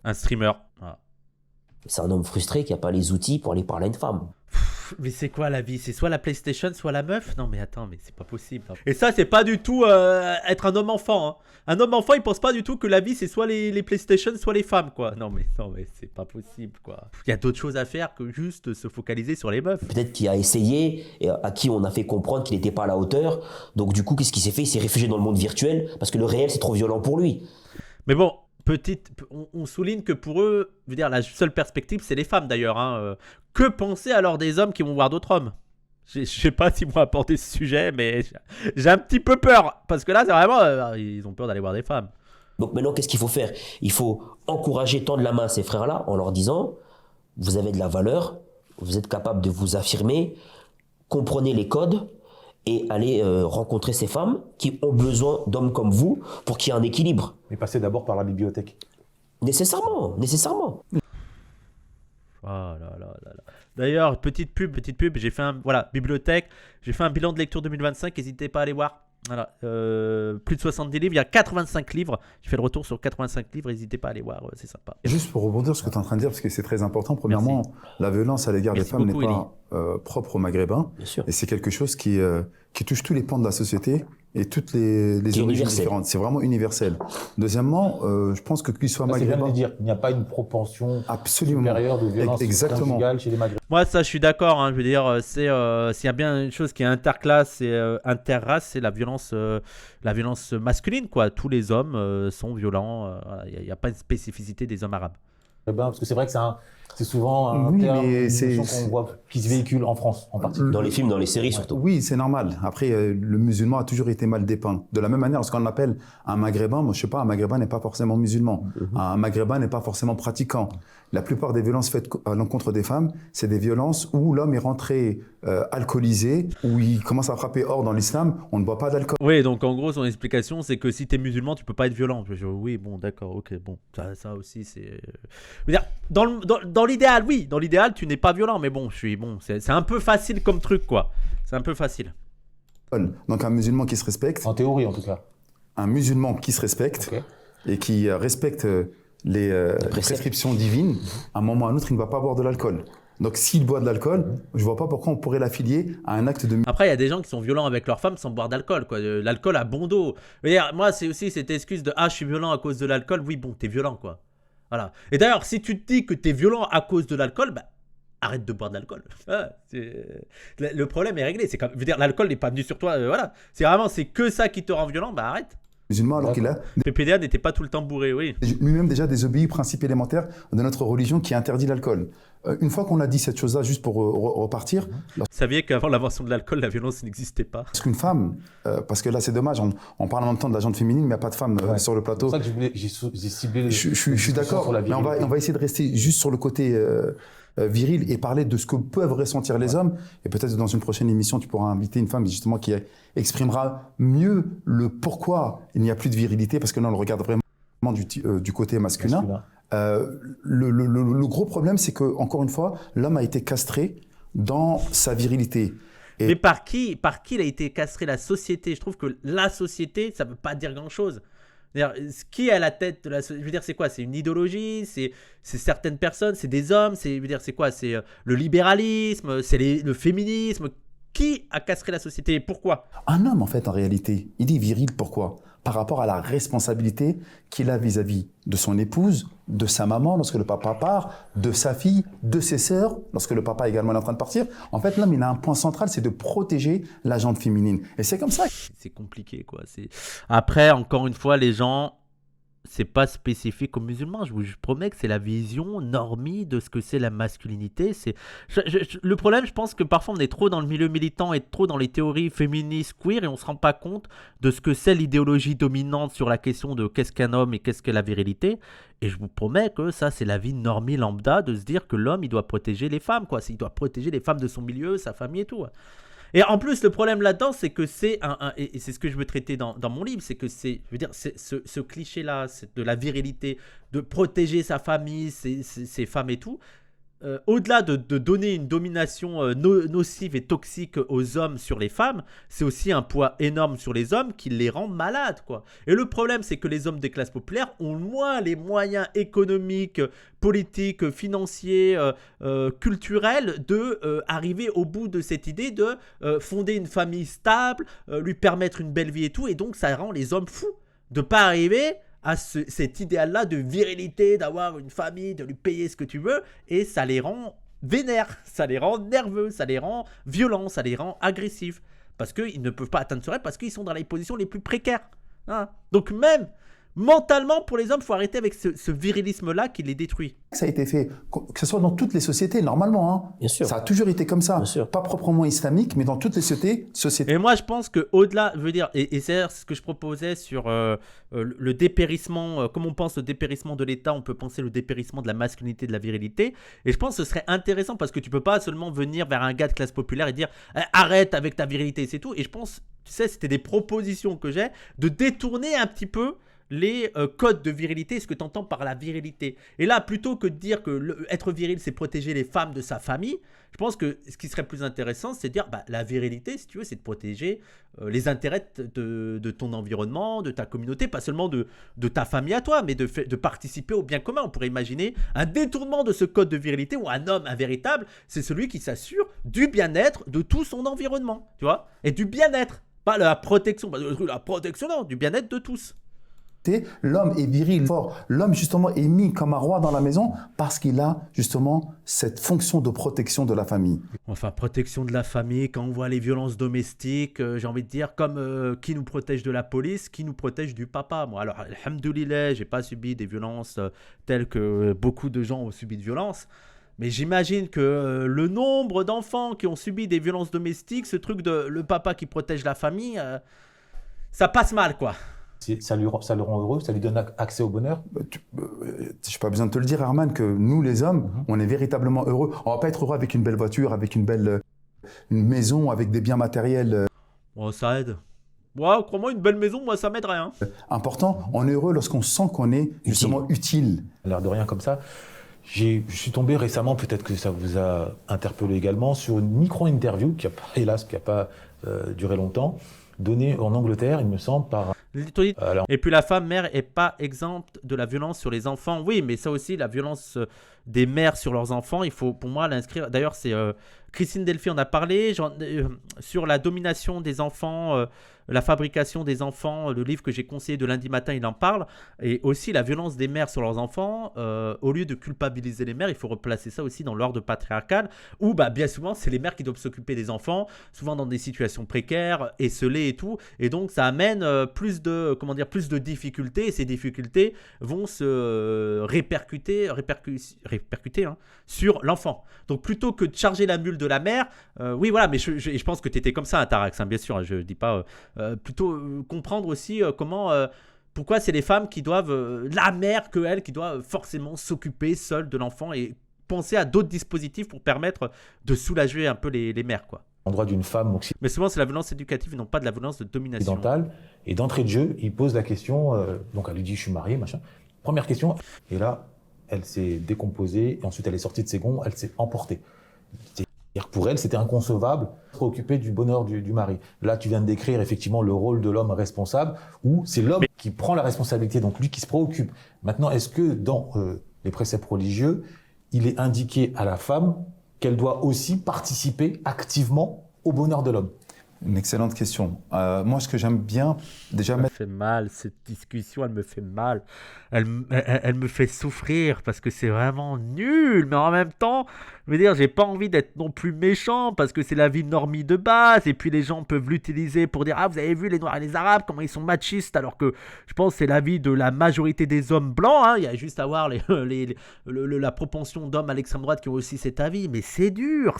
[SPEAKER 1] Un streamer. Voilà.
[SPEAKER 3] C'est un homme frustré qui n'a pas les outils pour aller parler à une femme.
[SPEAKER 1] Mais c'est quoi la vie? C'est soit la PlayStation, soit la meuf? Non mais attends, mais c'est pas possible. Et ça, c'est pas du tout être un homme enfant, hein. Un homme enfant, il pense pas du tout que la vie, c'est soit les PlayStation, soit les femmes, quoi. Non mais c'est pas possible, quoi. Il y a d'autres choses à faire que juste se focaliser sur les meufs.
[SPEAKER 3] Peut-être qu'il a essayé et à qui on a fait comprendre qu'il n'était pas à la hauteur. Donc du coup, qu'est-ce qu'il s'est fait? Il s'est réfugié dans le monde virtuel parce que le réel, c'est trop violent pour lui.
[SPEAKER 1] Mais bon, on souligne que pour eux, je veux dire, la seule perspective, c'est les femmes d'ailleurs, hein. Que penser alors des hommes qui vont voir d'autres hommes? Je sais pas s'ils vont apporter ce sujet, mais j'ai un petit peu peur. Parce que là, c'est vraiment, ils ont peur d'aller voir des femmes.
[SPEAKER 3] Donc maintenant, qu'est-ce qu'il faut faire? Il faut encourager, tendre la main à ces frères-là en leur disant, vous avez de la valeur, vous êtes capable de vous affirmer, comprenez les codes et allez rencontrer ces femmes qui ont besoin d'hommes comme vous pour qu'il y ait un équilibre.
[SPEAKER 2] Mais passez d'abord par la bibliothèque.
[SPEAKER 3] Nécessairement.
[SPEAKER 1] Oh là là là là. D'ailleurs, petite pub, j'ai fait bibliothèque, j'ai fait un bilan de lecture 2025, n'hésitez pas à aller voir. Voilà, plus de 70 livres, il y a 85 livres, j'ai fait le retour sur 85 livres, n'hésitez pas à aller voir, c'est sympa.
[SPEAKER 6] Et juste pour rebondir sur ce que tu es en train de dire, parce que c'est très important, premièrement, la violence à l'égard des
[SPEAKER 1] Merci
[SPEAKER 6] femmes
[SPEAKER 1] beaucoup,
[SPEAKER 6] n'est pas propre aux Maghrébins,
[SPEAKER 3] Bien sûr.
[SPEAKER 6] et c'est quelque chose qui touche tous les pans de la société et toutes les origines
[SPEAKER 3] universel.
[SPEAKER 6] différentes. C'est vraiment universel. Deuxièmement, je pense que qu'il soit
[SPEAKER 2] Là, c'est bien de
[SPEAKER 6] maghrébin,
[SPEAKER 2] le dire. Il n'y a pas une proportion
[SPEAKER 6] absolument
[SPEAKER 2] supérieure de violence
[SPEAKER 6] Exactement.
[SPEAKER 2] conjugale chez les Maghrébins.
[SPEAKER 1] Moi, ça, je suis d'accord, hein, je veux dire, s'il y a bien une chose qui est interclasse et interrace, c'est la violence masculine, quoi. Tous les hommes sont violents, il n'y a pas une spécificité des hommes arabes.
[SPEAKER 2] Parce que c'est vrai que c'est souvent un
[SPEAKER 6] Oui,
[SPEAKER 2] terme,
[SPEAKER 6] mais
[SPEAKER 2] une
[SPEAKER 6] c'est-
[SPEAKER 2] notion qu'on voit qui se véhicule en France en particulier.
[SPEAKER 3] Dans les films, dans les séries surtout.
[SPEAKER 6] Oui, c'est normal. Après, le musulman a toujours été mal dépeint. De la même manière, lorsqu'on appelle un maghrébin, moi je sais pas, un maghrébin n'est pas forcément musulman. Un maghrébin n'est pas forcément pratiquant. La plupart des violences faites à l'encontre des femmes, c'est des violences où l'homme est rentré alcoolisé, où il commence à frapper. Or, dans l'islam, on ne boit pas d'alcool.
[SPEAKER 1] Oui, donc en gros, son explication, c'est que si t'es musulman, tu peux pas être violent. Je dis, oui, bon, d'accord, ok, bon, ça aussi, c'est. Je veux dire, dans l'idéal, oui, dans l'idéal, tu n'es pas violent, mais bon, c'est un peu facile comme truc, quoi. C'est un peu facile.
[SPEAKER 6] Donc un musulman qui se respecte,
[SPEAKER 2] En théorie, en tout cas.
[SPEAKER 6] un musulman qui se respecte
[SPEAKER 2] Ok.
[SPEAKER 6] et qui respecte les prescriptions divines, à un moment ou à un autre, il ne va pas boire de l'alcool. Donc s'il boit de l'alcool, je vois pas pourquoi on pourrait l'affilier à un acte de
[SPEAKER 1] Après, il y a des gens qui sont violents avec leurs femmes sans boire d'alcool, quoi. L'alcool a bon dos. Je veux dire, moi, c'est aussi cette excuse de je suis violent à cause de l'alcool. Oui, bon, t'es violent, quoi. Voilà. Et d'ailleurs, si tu te dis que t'es violent à cause de l'alcool, bah, arrête de boire de l'alcool. Voilà, le problème est réglé. C'est comme, je veux dire, l'alcool n'est pas venu sur toi. Voilà. C'est que ça qui te rend violent, bah arrête.
[SPEAKER 6] musulman alors qu'il a
[SPEAKER 1] PPDA n'était pas tout le temps bourré, oui.
[SPEAKER 6] lui-même déjà désobéi au principe élémentaire de notre religion qui interdit l'alcool. Une fois qu'on a dit cette chose-là, juste pour repartir,
[SPEAKER 1] Vous saviez qu'avant l'invention de l'alcool, la violence n'existait pas.
[SPEAKER 6] lorsqu'une femme, parce que là c'est dommage, on parle en même temps de la gente féminine, mais il n'y a pas de femme sur le
[SPEAKER 2] C'est
[SPEAKER 6] plateau.
[SPEAKER 2] pour ça que j'ai ciblé.
[SPEAKER 6] Je suis d'accord,
[SPEAKER 2] sur la
[SPEAKER 6] mais on
[SPEAKER 2] virilité.
[SPEAKER 6] va essayer de rester juste sur le côté viril et parler de ce que peuvent ressentir les hommes. Et peut-être dans une prochaine émission, tu pourras inviter une femme justement qui exprimera mieux le pourquoi il n'y a plus de virilité, parce que là on le regarde vraiment du côté masculin. Le gros problème, c'est que encore une fois, l'homme a été castré dans sa virilité. Et-
[SPEAKER 1] Mais par qui il a été castré? La société. Je trouve que la société, ça veut pas dire grand-chose. Qui est à la tête de la société? Je veux dire, c'est quoi? C'est une idéologie? C'est certaines personnes? C'est des hommes? Je veux dire, c'est quoi? C'est le libéralisme? C'est le féminisme? Qui a castré la société et pourquoi?
[SPEAKER 6] Un homme, en fait, en réalité, il dit viril, pourquoi? Par rapport à la responsabilité qu'il a vis-à-vis de son épouse, de sa maman lorsque le papa part, de sa fille, de ses sœurs lorsque le papa également est en train de partir. En fait, l'homme, il a un point central, c'est de protéger la gente féminine. Et c'est comme ça.
[SPEAKER 1] C'est compliqué, quoi. Après, encore une fois, les gens, c'est pas spécifique aux musulmans. Je promets que c'est la vision normie de ce que c'est la masculinité. Le problème, je pense que parfois on est trop dans le milieu militant et trop dans les théories féministes, queer, et on se rend pas compte de ce que c'est l'idéologie dominante sur la question de qu'est-ce qu'un homme et qu'est-ce qu'est la virilité. Et je vous promets que ça, c'est la vie normie lambda de se dire que l'homme, il doit protéger les femmes, quoi. Il doit protéger les femmes de son milieu, sa famille et tout. Et en plus, le problème là-dedans, c'est que c'est et c'est ce que je veux traiter dans mon livre, c'est que je veux dire, ce cliché-là de la virilité, de protéger sa famille, ses femmes et tout, au-delà de donner une domination nocive et toxique aux hommes sur les femmes, c'est aussi un poids énorme sur les hommes qui les rend malades, quoi. Et le problème, c'est que les hommes des classes populaires ont moins les moyens économiques, politiques, financiers, culturels de arriver au bout de cette idée de fonder une famille stable, lui permettre une belle vie et tout. Et donc, ça rend les hommes fous de ne pas arriver à cet idéal-là de virilité, d'avoir une famille, de lui payer ce que tu veux, et ça les rend vénères, ça les rend nerveux, ça les rend violents, ça les rend agressifs, parce qu'ils ne peuvent pas atteindre ce rêve, parce qu'ils sont dans les positions les plus précaires. Hein. Donc même mentalement, pour les hommes, il faut arrêter avec ce virilisme-là qui les détruit.
[SPEAKER 6] Ça a été fait, que ce soit dans toutes les sociétés, normalement. Hein.
[SPEAKER 3] Bien sûr.
[SPEAKER 6] Ça a toujours été comme ça.
[SPEAKER 3] Bien sûr.
[SPEAKER 6] Pas proprement islamique, mais dans toutes les sociétés.
[SPEAKER 1] Et moi, je pense qu'au-delà, je veux dire, et c'est ce que je proposais sur le dépérissement, comme on pense le dépérissement de l'État, on peut penser le dépérissement de la masculinité, de la virilité. Et je pense que ce serait intéressant parce que tu peux pas seulement venir vers un gars de classe populaire et dire arrête avec ta virilité, c'est tout. Et je pense, tu sais, c'était des propositions que j'ai de détourner un petit peu les codes de virilité, ce que tu entends par la virilité. Et là, plutôt que de dire que être viril, c'est protéger les femmes de sa famille, je pense que ce qui serait plus intéressant, c'est de dire la virilité, si tu veux, c'est de protéger les intérêts de ton environnement, de ta communauté, pas seulement de ta famille à toi, mais de participer au bien commun. On pourrait imaginer un détournement de ce code de virilité où un homme, un véritable, c'est celui qui s'assure du bien-être de tout son environnement, tu vois, et du bien-être, pas la protection, non, du bien-être de tous.
[SPEAKER 6] L'homme est viril, fort. L'homme, justement, est mis comme un roi dans la maison parce qu'il a, justement, cette fonction de protection de la famille.
[SPEAKER 1] Enfin, protection de la famille, quand on voit les violences domestiques, j'ai envie de dire, comme qui nous protège de la police, qui nous protège du papa. Moi, alors, alhamdoulilah, j'ai pas subi des violences telles que beaucoup de gens ont subi de violences. Mais j'imagine que le nombre d'enfants qui ont subi des violences domestiques, ce truc de le papa qui protège la famille, ça passe mal, quoi.
[SPEAKER 2] Ça le rend heureux, ça lui donne accès au bonheur.
[SPEAKER 6] Je n'ai pas besoin de te le dire, Herman, que nous, les hommes, on est véritablement heureux. On ne va pas être heureux avec une belle voiture, avec une maison, avec des biens matériels.
[SPEAKER 1] Oh, ça aide. Ouais, crois-moi, une belle maison, moi, ça m'aiderait. Hein.
[SPEAKER 6] Important. On est heureux lorsqu'on sent qu'on est justement utile.
[SPEAKER 2] L'air de rien comme ça. Je suis tombé récemment, peut-être que ça vous a interpellé également, sur une micro-interview qui n'a pas duré longtemps, donnée en Angleterre, il me semble, par...
[SPEAKER 1] Et puis la femme mère est pas exempte de la violence sur les enfants. Oui, mais ça aussi, la violence des mères sur leurs enfants, il faut pour moi l'inscrire. D'ailleurs, c'est Christine Delphi en a parlé sur la domination des enfants, la fabrication des enfants. Le livre que j'ai conseillé de lundi matin, il en parle. Et aussi la violence des mères sur leurs enfants. Au lieu de culpabiliser les mères, il faut replacer ça aussi dans l'ordre patriarcal où bien souvent, c'est les mères qui doivent s'occuper des enfants, souvent dans des situations précaires, esselées et tout. Et donc, ça amène plus de difficultés. Et ces difficultés vont se répercuter sur l'enfant. Donc, plutôt que de charger la mule de la mère, oui, voilà, mais je pense que tu étais comme ça, Tarax, hein, bien sûr, je ne dis pas... plutôt comprendre aussi pourquoi c'est les femmes qui doivent, la mère que elle, qui doit forcément s'occuper seule de l'enfant et penser à d'autres dispositifs pour permettre de soulager un peu les mères, quoi.
[SPEAKER 2] Endroit d'une femme
[SPEAKER 1] Mais souvent, c'est la violence éducative et non pas de la violence de domination.
[SPEAKER 2] occidentale. Et d'entrée de jeu, il pose la question, donc elle lui dit « je suis marié », machin. Première question, et là, elle s'est décomposée, et ensuite elle est sortie de ses gonds, elle s'est emportée. C'est-à-dire que pour elle, c'était inconcevable de se préoccuper du bonheur du mari. Là, tu viens de décrire effectivement le rôle de l'homme responsable, où c'est l'homme qui prend la responsabilité, donc lui qui se préoccupe. Maintenant, est-ce que dans les préceptes religieux, il est indiqué à la femme qu'elle doit aussi participer activement au bonheur de l'homme?
[SPEAKER 6] Une excellente question. Moi, ce que j'aime bien, déjà,
[SPEAKER 1] Ça me fait mal, cette discussion, elle me fait mal. Elle me fait souffrir parce que c'est vraiment nul. Mais en même temps, je veux dire, j'ai pas envie d'être non plus méchant parce que c'est la vie normie de base. Et puis les gens peuvent l'utiliser pour dire: ah, vous avez vu les Noirs et les Arabes, comment ils sont machistes. Alors que je pense que c'est la vie de la majorité des hommes blancs. Hein. Il y a juste à voir la propension d'hommes à l'extrême droite qui ont aussi cet avis. Mais c'est dur,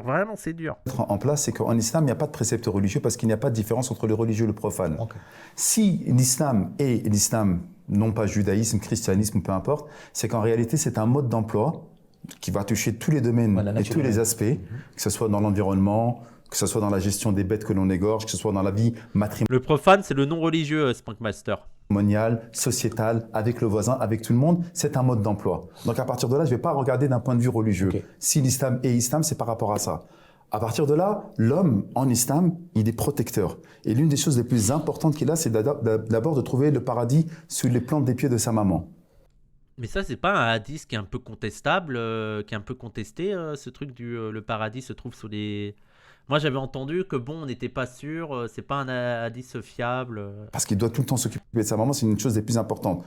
[SPEAKER 1] vraiment c'est dur.
[SPEAKER 6] mettre en place, c'est qu'en islam, il n'y a pas de précepte religieux parce qu'il n'y a pas de différence entre le religieux et le profane.
[SPEAKER 2] Ok.
[SPEAKER 6] Si l'islam est l'islam, non pas judaïsme, christianisme, peu importe, c'est qu'en réalité, c'est un mode d'emploi qui va toucher tous les domaines
[SPEAKER 2] Ouais, la
[SPEAKER 6] et
[SPEAKER 2] nature
[SPEAKER 6] tous les
[SPEAKER 2] humaine.
[SPEAKER 6] aspects, que ce soit dans l'environnement, que ce soit dans la gestion des bêtes que l'on égorge, que ce soit dans la vie
[SPEAKER 1] Le profane, c'est le non religieux, Spunkmaster.
[SPEAKER 6] matrimoniale, sociétale, avec le voisin, avec tout le monde, c'est un mode d'emploi. Donc à partir de là, je ne vais pas regarder d'un point de vue religieux.
[SPEAKER 2] Ok.
[SPEAKER 6] Si l'islam est islam, c'est par rapport à ça. À partir de là, l'homme en islam, il est protecteur. Et l'une des choses les plus importantes qu'il a, c'est d'abord de trouver le paradis sous les plantes des pieds de sa maman.
[SPEAKER 1] Mais ça, c'est pas un hadith qui est un peu contestable, qui est un peu contesté, ce truc du le paradis se trouve sous les... Moi, j'avais entendu que bon, on n'était pas sûr, c'est pas un hadith fiable.
[SPEAKER 6] Parce qu'il doit tout le temps s'occuper de sa maman, c'est une chose des plus importantes.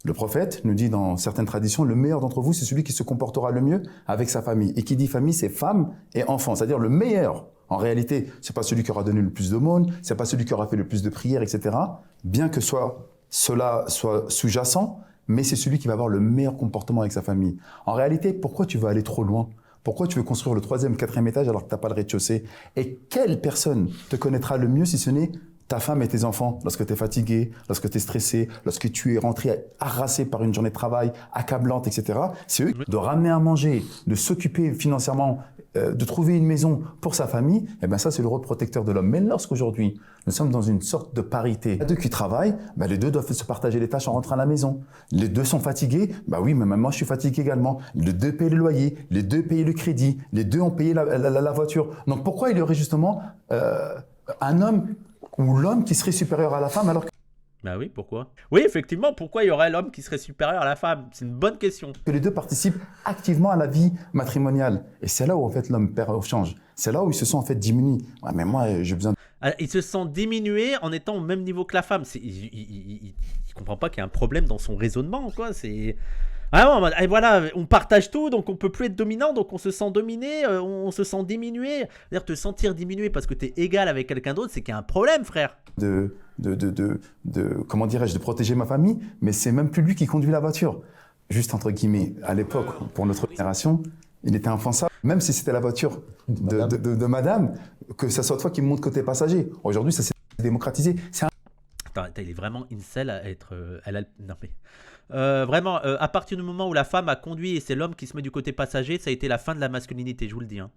[SPEAKER 6] Le prophète nous dit dans certaines traditions, le meilleur d'entre vous, c'est celui qui se comportera le mieux avec sa famille. Et qui dit famille, c'est femme et enfant, c'est-à-dire le meilleur. En réalité, c'est pas celui qui aura donné le plus d'aumônes, c'est pas celui qui aura fait le plus de prières, etc. Bien que cela soit sous-jacent, mais c'est celui qui va avoir le meilleur comportement avec sa famille. En réalité, pourquoi tu veux aller trop loin ? Pourquoi tu veux construire le 3e, 4e étage alors que tu n'as pas le rez-de-chaussée ? Et quelle personne te connaîtra le mieux si ce n'est ta femme et tes enfants, lorsque tu es fatigué, lorsque tu es stressé, lorsque tu es rentré harassé par une journée de travail, accablante, etc. C'est eux de ramener à manger, de s'occuper financièrement, de trouver une maison pour sa famille. Et bien ça, c'est le rôle protecteur de l'homme. Mais lorsqu'aujourd'hui, nous sommes dans une sorte de parité, les deux qui travaillent, ben les deux doivent se partager les tâches en rentrant à la maison. Les deux sont fatigués, bah oui, mais même moi je suis fatigué également. Les deux payent le loyer, les deux payent le crédit, les deux ont payé la voiture. Donc pourquoi il y aurait justement un homme ou l'homme qui serait supérieur à la femme alors
[SPEAKER 1] Bah oui, pourquoi? Oui, effectivement, pourquoi il y aurait l'homme qui serait supérieur à la femme? C'est une bonne question.
[SPEAKER 6] que les deux participent activement à la vie matrimoniale? Et c'est là où en fait l'homme perd au change. C'est là où ils se sont en fait diminués. Ouais, mais moi j'ai besoin
[SPEAKER 1] Il se sent diminué en étant au même niveau que la femme. Il comprend pas qu'il y a un problème dans son raisonnement, quoi. C'est... Ah non, et voilà, on partage tout, donc on peut plus être dominant, donc on se sent dominé, on se sent diminué. C'est-à-dire te sentir diminué parce que tu es égal avec quelqu'un d'autre, c'est qu'il y a un problème, frère.
[SPEAKER 6] comment dirais-je, de protéger ma famille, mais c'est même plus lui qui conduit la voiture. Juste entre guillemets, à l'époque, pour notre génération, il était impensable, même si c'était la voiture de madame, que ça soit toi qui monte côté passager. Aujourd'hui, ça s'est démocratisé. C'est
[SPEAKER 1] Attends, il est vraiment incel à être... non mais... vraiment, à partir du moment où la femme a conduit et c'est l'homme qui se met du côté passager, ça a été la fin de la masculinité, je vous le dis. Hein.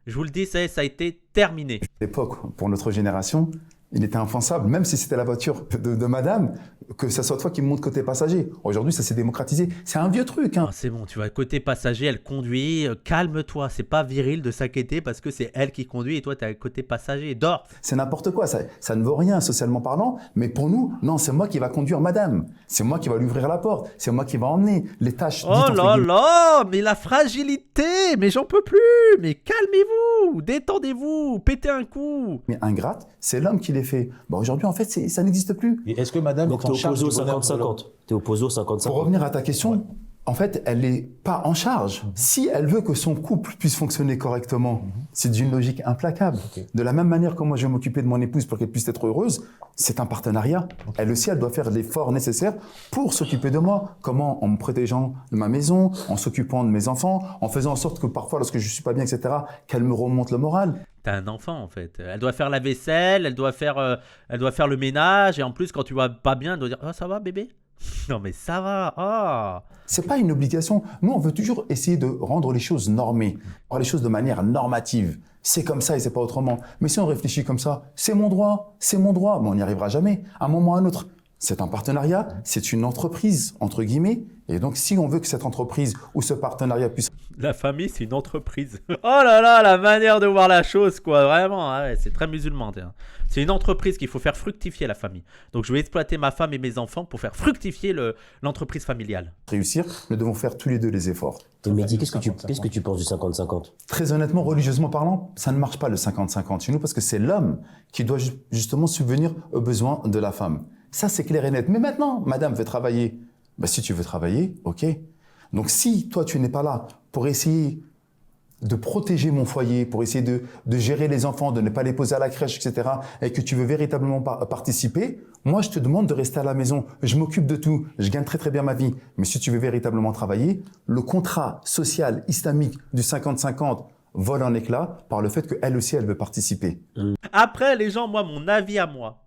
[SPEAKER 1] Je vous le dis, ça a été terminé.
[SPEAKER 6] à l'époque, pour notre génération, il était impensable, même si c'était la voiture de madame, que ça soit toi qui monte côté passager. Aujourd'hui, ça s'est démocratisé. C'est un vieux truc. Hein.
[SPEAKER 1] Ah, c'est bon, tu vas côté passager, elle conduit, calme-toi, c'est pas viril de s'inquiéter parce que c'est elle qui conduit et toi t'es à côté passager, dors.
[SPEAKER 6] C'est n'importe quoi, ça ne vaut rien socialement parlant, mais pour nous, non, c'est moi qui va conduire madame, c'est moi qui va lui ouvrir la porte, c'est moi qui va emmener les tâches. dites
[SPEAKER 1] Oh
[SPEAKER 6] entre
[SPEAKER 1] là
[SPEAKER 6] guillemets,
[SPEAKER 1] là, mais la fragilité, mais j'en peux plus, mais calmez-vous, détendez-vous, pétez un coup.
[SPEAKER 6] mais ingrate, c'est l'homme qui les fait. Bah, aujourd'hui, en fait, ça n'existe plus.
[SPEAKER 2] Et est-ce que madame
[SPEAKER 3] Donc
[SPEAKER 2] est
[SPEAKER 3] t'es
[SPEAKER 2] en charge
[SPEAKER 3] opposé au
[SPEAKER 2] du bonheur de l'homme
[SPEAKER 3] 50-50. T'es opposé au 50-50.
[SPEAKER 6] Pour revenir à ta question, en fait, elle n'est pas en charge. Si elle veut que son couple puisse fonctionner correctement, c'est d'une logique implacable.
[SPEAKER 2] Ok.
[SPEAKER 6] De la même manière que moi, je vais m'occuper de mon épouse pour qu'elle puisse être heureuse, c'est un partenariat. Elle aussi, elle doit faire l'effort nécessaire pour s'occuper de moi. Comment? En me protégeant de ma maison, en s'occupant de mes enfants, en faisant en sorte que parfois, lorsque je suis pas bien, etc., qu'elle me remonte le moral.
[SPEAKER 1] T'as un enfant en fait, elle doit faire la vaisselle, elle doit faire le ménage et en plus quand tu vas pas bien, elle doit dire « Oh ça va bébé ?» Non mais ça va, ah.
[SPEAKER 6] C'est pas une obligation. Nous, on veut toujours essayer de rendre les choses normées, rendre les choses de manière normative. C'est comme ça et c'est pas autrement. Mais si on réfléchit comme ça, c'est mon droit, mais on n'y arrivera jamais. À un moment ou à un autre, C'est un partenariat, c'est une entreprise, entre guillemets. Et donc, si on veut que cette entreprise ou ce partenariat puisse...
[SPEAKER 1] La famille, c'est une entreprise. Oh là là, la manière de voir la chose, quoi. Vraiment, ah ouais, c'est très musulman. Tiens. C'est une entreprise qu'il faut faire fructifier la famille. Donc, je vais exploiter ma femme et mes enfants pour faire fructifier l'entreprise familiale.
[SPEAKER 6] réussir, nous devons faire tous les deux les efforts.
[SPEAKER 3] Et Mehdi, qu'est-ce que tu penses du 50-50?
[SPEAKER 6] Très honnêtement, religieusement parlant, ça ne marche pas le 50-50 chez nous parce que c'est l'homme qui doit justement subvenir aux besoins de la femme. Ça, c'est clair et net. Mais maintenant, madame veut travailler. Bah, si tu veux travailler, ok. Donc, si toi, tu n'es pas là pour essayer de protéger mon foyer, pour essayer de gérer les enfants, de ne pas les poser à la crèche, etc., et que tu veux véritablement participer, moi, je te demande de rester à la maison. Je m'occupe de tout. Je gagne très, très bien ma vie. Mais si tu veux véritablement travailler, le contrat social islamique du 50-50 vole en éclats par le fait qu'elle aussi, elle veut participer.
[SPEAKER 1] Après, les gens, moi, mon avis à moi,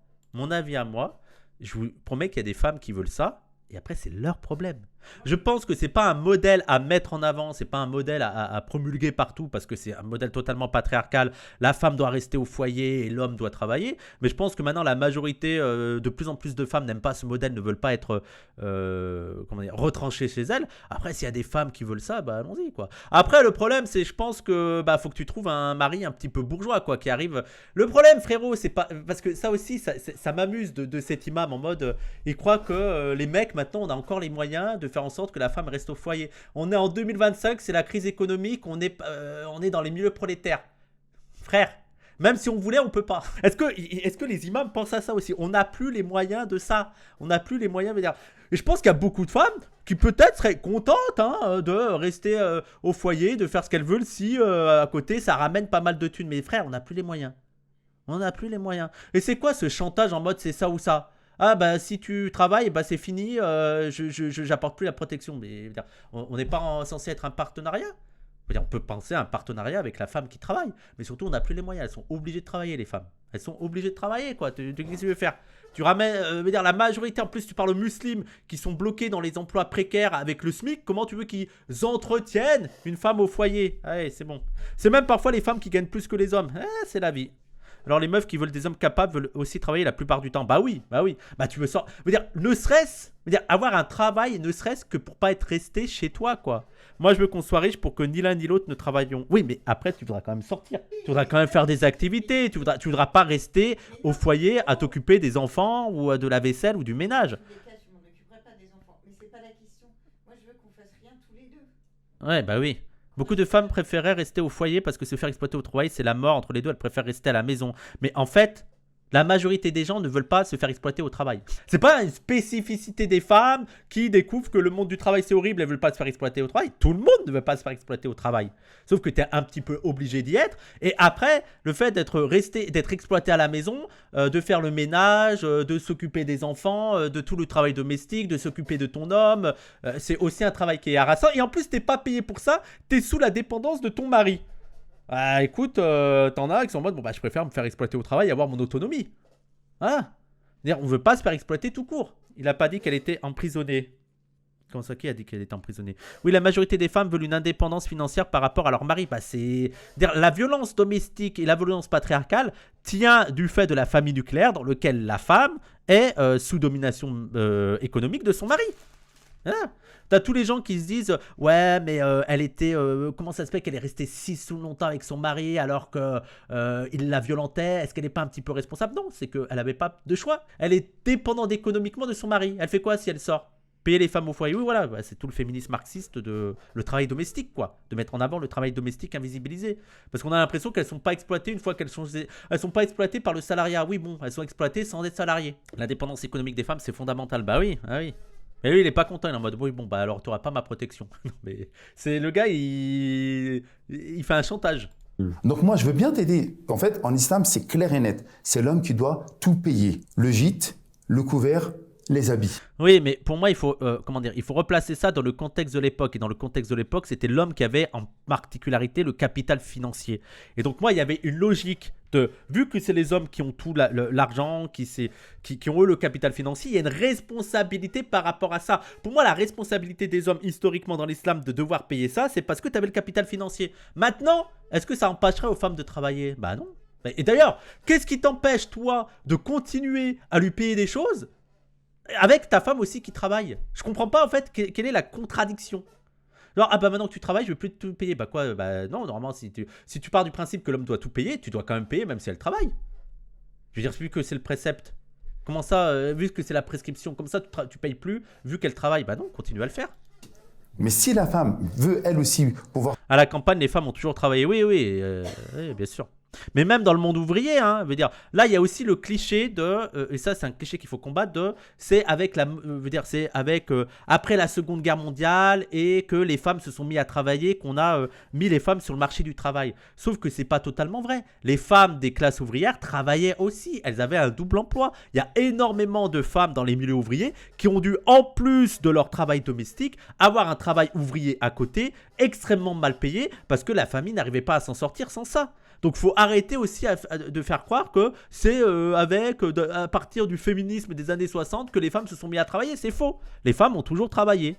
[SPEAKER 1] je vous promets qu'il y a des femmes qui veulent ça. Et après, c'est leur problème. Je pense que c'est pas un modèle à mettre en avant, c'est pas un modèle à promulguer partout parce que c'est un modèle totalement patriarcal. La femme doit rester au foyer et l'homme doit travailler. Mais je pense que maintenant, la majorité, de plus en plus de femmes n'aiment pas ce modèle, ne veulent pas être retranchées chez elles. Après, s'il y a des femmes qui veulent ça, bah allons-y, quoi. Après, le problème, c'est, je pense que faut que tu trouves un mari un petit peu bourgeois, quoi, qui arrive. Le problème, frérot, c'est pas parce que ça aussi, ça m'amuse de cet imam en mode, il croit que les mecs maintenant, on a encore les moyens de faire en sorte que la femme reste au foyer. On est en 2025, c'est la crise économique, on est dans les milieux prolétaires. Frère, même si on voulait, on peut pas. Est-ce que les imams pensent à ça aussi? On n'a plus les moyens de ça. On n'a plus les moyens de dire. Et je pense qu'il y a beaucoup de femmes qui peut-être seraient contentes de rester au foyer, de faire ce qu'elles veulent si à côté ça ramène pas mal de thunes. Mais frère, on n'a plus les moyens. On n'a plus les moyens. Et c'est quoi ce chantage en mode c'est ça ou ça? Ah bah si tu travailles, bah c'est fini, j'apporte plus la protection. Mais on n'est pas censé être un partenariat. On peut penser à un partenariat avec la femme qui travaille, mais surtout on n'a plus les moyens. Elles sont obligées de travailler, les femmes. Elles sont obligées de travailler, quoi. Qu'est-ce que tu veux faire? Tu ramènes, la majorité, en plus tu parles aux musulmans qui sont bloqués dans les emplois précaires avec le SMIC. Comment tu veux qu'ils entretiennent une femme au foyer? Allez, c'est bon. C'est même parfois les femmes qui gagnent plus que les hommes. C'est la vie. Alors les meufs qui veulent des hommes capables veulent aussi travailler la plupart du temps. Bah oui. Bah tu veux sortir. Ne serait-ce, avoir un travail, ne serait-ce que pour pas être resté chez toi, quoi. Moi je veux qu'on soit riche pour que ni l'un ni l'autre ne travaillions. Oui, mais après tu voudras quand même sortir. Tu voudras quand même faire des activités. Tu voudras pas rester au foyer à t'occuper des enfants ou de la vaisselle ou du ménage.
[SPEAKER 4] Je m'en occuperai pas des enfants, mais c'est pas la question. Moi je veux qu'on fasse rien tous les deux.
[SPEAKER 1] Ouais, bah oui. Beaucoup de femmes préféraient rester au foyer parce que se faire exploiter au travail, c'est la mort entre les deux. Elles préfèrent rester à la maison. Mais en fait, la majorité des gens ne veulent pas se faire exploiter au travail. C'est pas une spécificité des femmes qui découvrent que le monde du travail c'est horrible, elles veulent pas se faire exploiter au travail. Tout le monde ne veut pas se faire exploiter au travail. Sauf que tu es un petit peu obligé d'y être. Et après, le fait d'être exploité à la maison, de faire le ménage, de s'occuper des enfants, de tout le travail domestique, de s'occuper de ton homme, c'est aussi un travail qui est harassant. Et en plus, t'es pas payé pour ça, tu es sous la dépendance de ton mari. Ah, écoute, t'en as qui sont en mode, bon bah je préfère me faire exploiter au travail et avoir mon autonomie. Hein? C'est-à-dire, on veut pas se faire exploiter tout court. Il a pas dit qu'elle était emprisonnée. Comment ça, qui a dit qu'elle était emprisonnée? Oui, la majorité des femmes veulent une indépendance financière par rapport à leur mari. Bah, la violence domestique et la violence patriarcale tient du fait de la famille nucléaire dans lequel la femme est sous domination économique de son mari. Hein? T'as tous les gens qui se disent ouais mais elle était comment ça se fait qu'elle est restée si longtemps avec son mari alors que il la violentait? Est-ce qu'elle n'est pas un petit peu responsable? Non, c'est qu'elle n'avait pas de choix. Elle est dépendante économiquement de son mari. Elle fait quoi si elle sort? Payer les femmes au foyer. Oui voilà, c'est tout le féminisme marxiste de le travail domestique, quoi, de mettre en avant le travail domestique invisibilisé, parce qu'on a l'impression qu'elles sont pas exploitées une fois qu'elles sont pas exploitées par le salariat. Oui bon, elles sont exploitées sans être salariées. L'indépendance économique des femmes c'est fondamental. Bah oui, ah oui. Mais lui, il est pas content, il est en mode oui, bon, bah alors tu n'auras pas ma protection. Mais c'est le gars, il fait un chantage.
[SPEAKER 6] Donc moi, je veux bien t'aider. En fait, en islam, c'est clair et net. C'est l'homme qui doit tout payer. Le gîte, le couvert, les habits.
[SPEAKER 1] Oui, mais pour moi, il faut replacer ça dans le contexte de l'époque. Et dans le contexte de l'époque, c'était l'homme qui avait en particularité le capital financier. Et donc moi, il y avait une logique vu que c'est les hommes qui ont tout l'argent, qui ont eux le capital financier, il y a une responsabilité par rapport à ça. Pour moi, la responsabilité des hommes historiquement dans l'islam de devoir payer ça, c'est parce que tu avais le capital financier. Maintenant, est-ce que ça empêcherait aux femmes de travailler? Bah non. Et d'ailleurs, qu'est-ce qui t'empêche, toi, de continuer à lui payer des choses Avec ta femme aussi qui travaille. Je comprends pas en fait quelle est la contradiction. Genre, ah bah maintenant que tu travailles, je veux plus tout payer. Bah quoi, bah non, normalement, si tu pars du principe que l'homme doit tout payer, tu dois quand même payer même si elle travaille. Je veux dire, vu que c'est le précepte. Comment ça, vu que c'est la prescription, comme ça tu payes plus, vu qu'elle travaille. Bah non, continue à le faire.
[SPEAKER 6] Mais si la femme veut elle aussi pouvoir
[SPEAKER 1] À la campagne, les femmes ont toujours travaillé. Oui, oui, bien sûr. Mais même dans le monde ouvrier, hein, veut dire, là, il y a aussi le cliché de, et ça, c'est un cliché qu'il faut combattre, c'est avec après la Seconde Guerre mondiale et que les femmes se sont mis à travailler, qu'on a mis les femmes sur le marché du travail. Sauf que c'est pas totalement vrai. Les femmes des classes ouvrières travaillaient aussi. Elles avaient un double emploi. Il y a énormément de femmes dans les milieux ouvriers qui ont dû, en plus de leur travail domestique, avoir un travail ouvrier à côté, extrêmement mal payé, parce que la famille n'arrivait pas à s'en sortir sans ça. Donc il faut arrêter aussi de faire croire que c'est à partir du féminisme des années 60 que les femmes se sont mises à travailler. C'est faux. Les femmes ont toujours travaillé.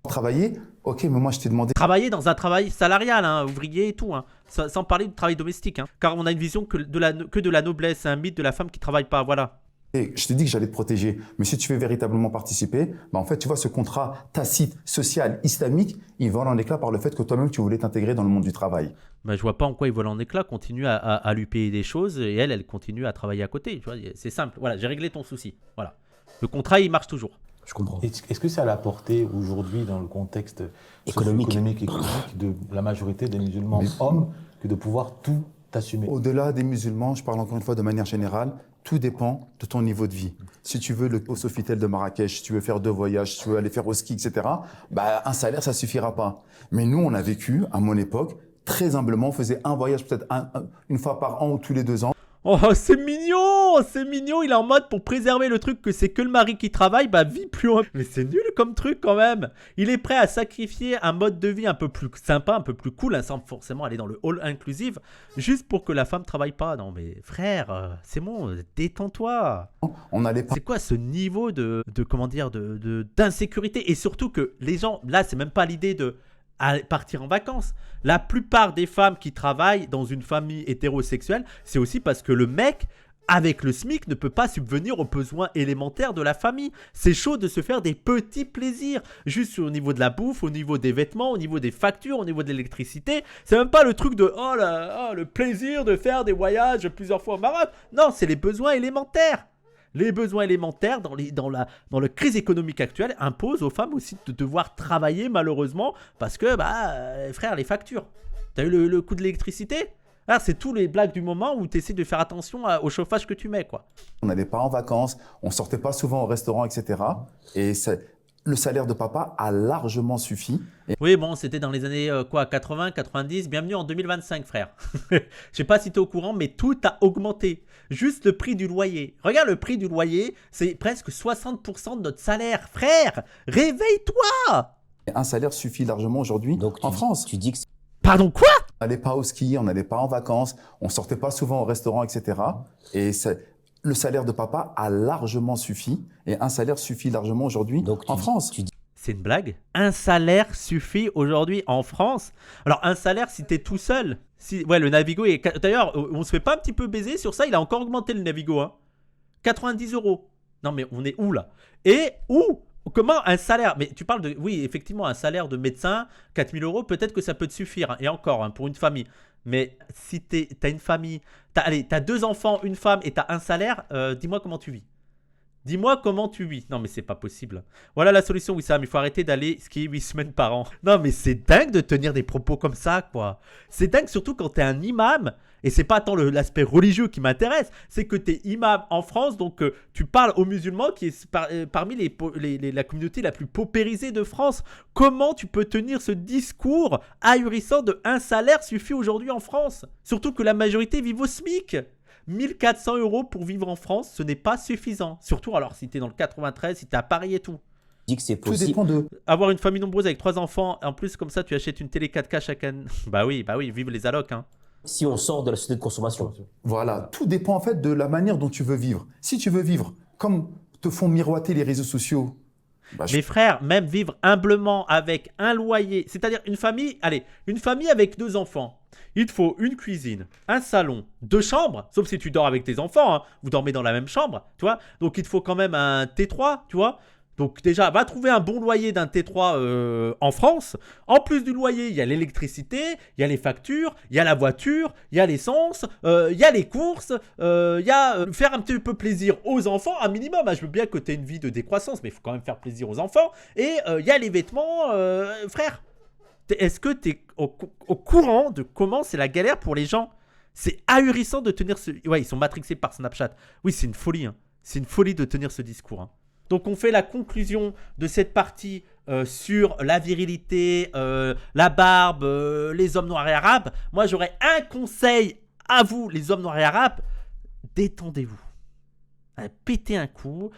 [SPEAKER 6] travailler, ok, mais moi je t'ai demandé.
[SPEAKER 1] Travailler dans un travail salarial, hein, ouvrier et tout. Hein, sans parler du travail domestique. Hein, car on a une vision que de la noblesse. C'est un mythe de la femme qui ne travaille pas. Voilà.
[SPEAKER 6] Et je t'ai dit que j'allais te protéger, mais si tu veux véritablement participer, bah en fait, tu vois, ce contrat tacite, social, islamique, il vole en éclats par le fait que toi-même, tu voulais t'intégrer dans le monde du travail.
[SPEAKER 1] Bah, je vois pas en quoi il vole en éclats. Continue à lui payer des choses et elle continue à travailler à côté. Tu vois, c'est simple. Voilà, j'ai réglé ton souci. Voilà. Le contrat, il marche toujours.
[SPEAKER 3] Je comprends.
[SPEAKER 2] Est-ce que c'est à la portée aujourd'hui, dans le contexte
[SPEAKER 3] Économique.
[SPEAKER 2] économique de la majorité des musulmans hommes, que de pouvoir tout assumer?
[SPEAKER 6] Au-delà des musulmans, je parle encore une fois de manière générale, tout dépend de ton niveau de vie. Si tu veux le Sofitel de Marrakech, si tu veux faire 2 voyages, si tu veux aller faire au ski, etc., bah, un salaire, ça suffira pas. Mais nous, on a vécu, à mon époque, très humblement, on faisait un voyage peut-être une fois par an ou tous les 2 ans.
[SPEAKER 1] Oh, c'est mignon, il est en mode pour préserver le truc que c'est que le mari qui travaille, bah vis plus loin. Mais c'est nul comme truc quand même. Il est prêt à sacrifier un mode de vie un peu plus sympa, un peu plus cool, hein, sans forcément aller dans le all inclusive, juste pour que la femme travaille pas. Non mais frère, c'est bon, détends-toi.
[SPEAKER 6] On allait pas.
[SPEAKER 1] C'est quoi ce niveau d'insécurité? Et surtout que les gens, là c'est même pas l'idée de partir en vacances. La plupart des femmes qui travaillent dans une famille hétérosexuelle, c'est aussi parce que le mec, avec le SMIC, ne peut pas subvenir aux besoins élémentaires de la famille. C'est chaud de se faire des petits plaisirs, juste au niveau de la bouffe, au niveau des vêtements, au niveau des factures, au niveau de l'électricité. C'est même pas le truc de le plaisir de faire des voyages plusieurs fois au Maroc. Non, c'est les besoins élémentaires. Les besoins élémentaires dans la crise économique actuelle imposent aux femmes aussi de devoir travailler malheureusement parce que, frère, les factures. T'as eu le coût de l'électricité? Ah, c'est tous les blagues du moment où tu essaies de faire attention au chauffage que tu mets, quoi.
[SPEAKER 6] On n'allait pas en vacances, on sortait pas souvent au restaurant, etc. Et le salaire de papa a largement suffi.
[SPEAKER 1] Oui, bon, c'était dans les années 80, 90. Bienvenue en 2025, frère. Je sais pas si tu es au courant, mais tout a augmenté. Juste le prix du loyer. Regarde le prix du loyer, c'est presque 60% de notre salaire. Frère, réveille-toi!
[SPEAKER 6] Et un salaire suffit largement aujourd'hui en France.
[SPEAKER 3] Tu dis que
[SPEAKER 1] Pardon, quoi?
[SPEAKER 6] On n'allait pas au ski, on n'allait pas en vacances, on sortait pas souvent au restaurant, etc. Et le salaire de papa a largement suffi. Et un salaire suffit largement aujourd'hui en France.
[SPEAKER 1] C'est une blague? Un salaire suffit aujourd'hui en France? Alors, un salaire si t'es tout seul. Ouais, le Navigo est... D'ailleurs, on se fait pas un petit peu baiser sur ça? Il a encore augmenté le Navigo, hein. 90 €. Non, mais on est où, là? Et où? Comment un salaire? Mais tu parles de... Oui, effectivement, un salaire de médecin, 4 000 €, peut-être que ça peut te suffire. Hein, et encore, hein, pour une famille. Mais si t'as une famille... T'as 2 enfants, une femme et t'as un salaire, dis-moi comment tu vis. Dis-moi comment tu vis. Non mais c'est pas possible. Voilà la solution, Wissam. Il faut arrêter d'aller skier 8 semaines par an. Non mais c'est dingue de tenir des propos comme ça, quoi. C'est dingue surtout quand t'es un imam. Et c'est pas tant l'aspect religieux qui m'intéresse. C'est que t'es imam en France. Donc tu parles aux musulmans qui est parmi la communauté la plus paupérisée de France. Comment tu peux tenir ce discours ahurissant de un salaire suffit aujourd'hui en France? Surtout que la majorité vit au SMIC. 1 400 € pour vivre en France, ce n'est pas suffisant. Surtout alors si tu es dans le 93, si tu es à Paris et tout.
[SPEAKER 3] dis que c'est
[SPEAKER 6] Tout
[SPEAKER 3] possible.
[SPEAKER 6] dépend de...
[SPEAKER 1] Avoir une famille nombreuse avec 3 enfants, en plus comme ça tu achètes une télé 4K chaque année. Bah oui, vive les allocs. Hein.
[SPEAKER 3] Si on sort de la société de consommation.
[SPEAKER 6] Voilà, tout dépend en fait de la manière dont tu veux vivre. Si tu veux vivre comme te font miroiter les réseaux sociaux,
[SPEAKER 1] Mes frères, même vivre humblement avec un loyer, c'est-à-dire une famille avec 2 enfants, Il te faut une cuisine, un salon, 2 chambres, sauf si tu dors avec tes enfants, hein. Vous dormez dans la même chambre, tu vois. Donc il te faut quand même un T3, tu vois. Donc déjà, va trouver un bon loyer d'un T3 en France. En plus du loyer, il y a l'électricité, il y a les factures, il y a la voiture, il y a l'essence, il y a les courses, il y a faire un petit peu plaisir aux enfants, un minimum. Hein. Je veux bien que tu aies une vie de décroissance, mais il faut quand même faire plaisir aux enfants. Et il y a les vêtements, frère. Est-ce que tu es au courant de comment c'est la galère pour les gens? C'est ahurissant de tenir ce... Ouais, ils sont matrixés par Snapchat. Oui, c'est une folie. Hein. C'est une folie de tenir ce discours. Hein. Donc, on fait la conclusion de cette partie sur la virilité, la barbe, les hommes noirs et arabes. Moi, j'aurais un conseil à vous, les hommes noirs et arabes. Détendez-vous. Pétez un coup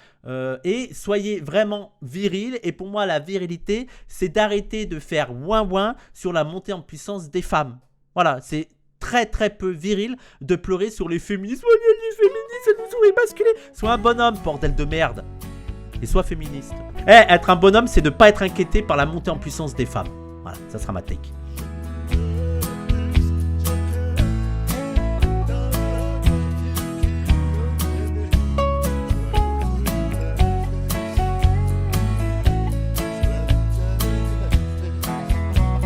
[SPEAKER 1] et soyez vraiment viril. Et pour moi, la virilité, c'est d'arrêter de faire ouin-ouin sur la montée en puissance des femmes. Voilà, c'est très très peu viril de pleurer sur les féministes. Oh, les féministes, elles nous ont émasculés. Sois un bonhomme, bordel de merde. Et sois féministe. Être un bonhomme, c'est de ne pas être inquiété par la montée en puissance des femmes. Voilà, ça sera ma take.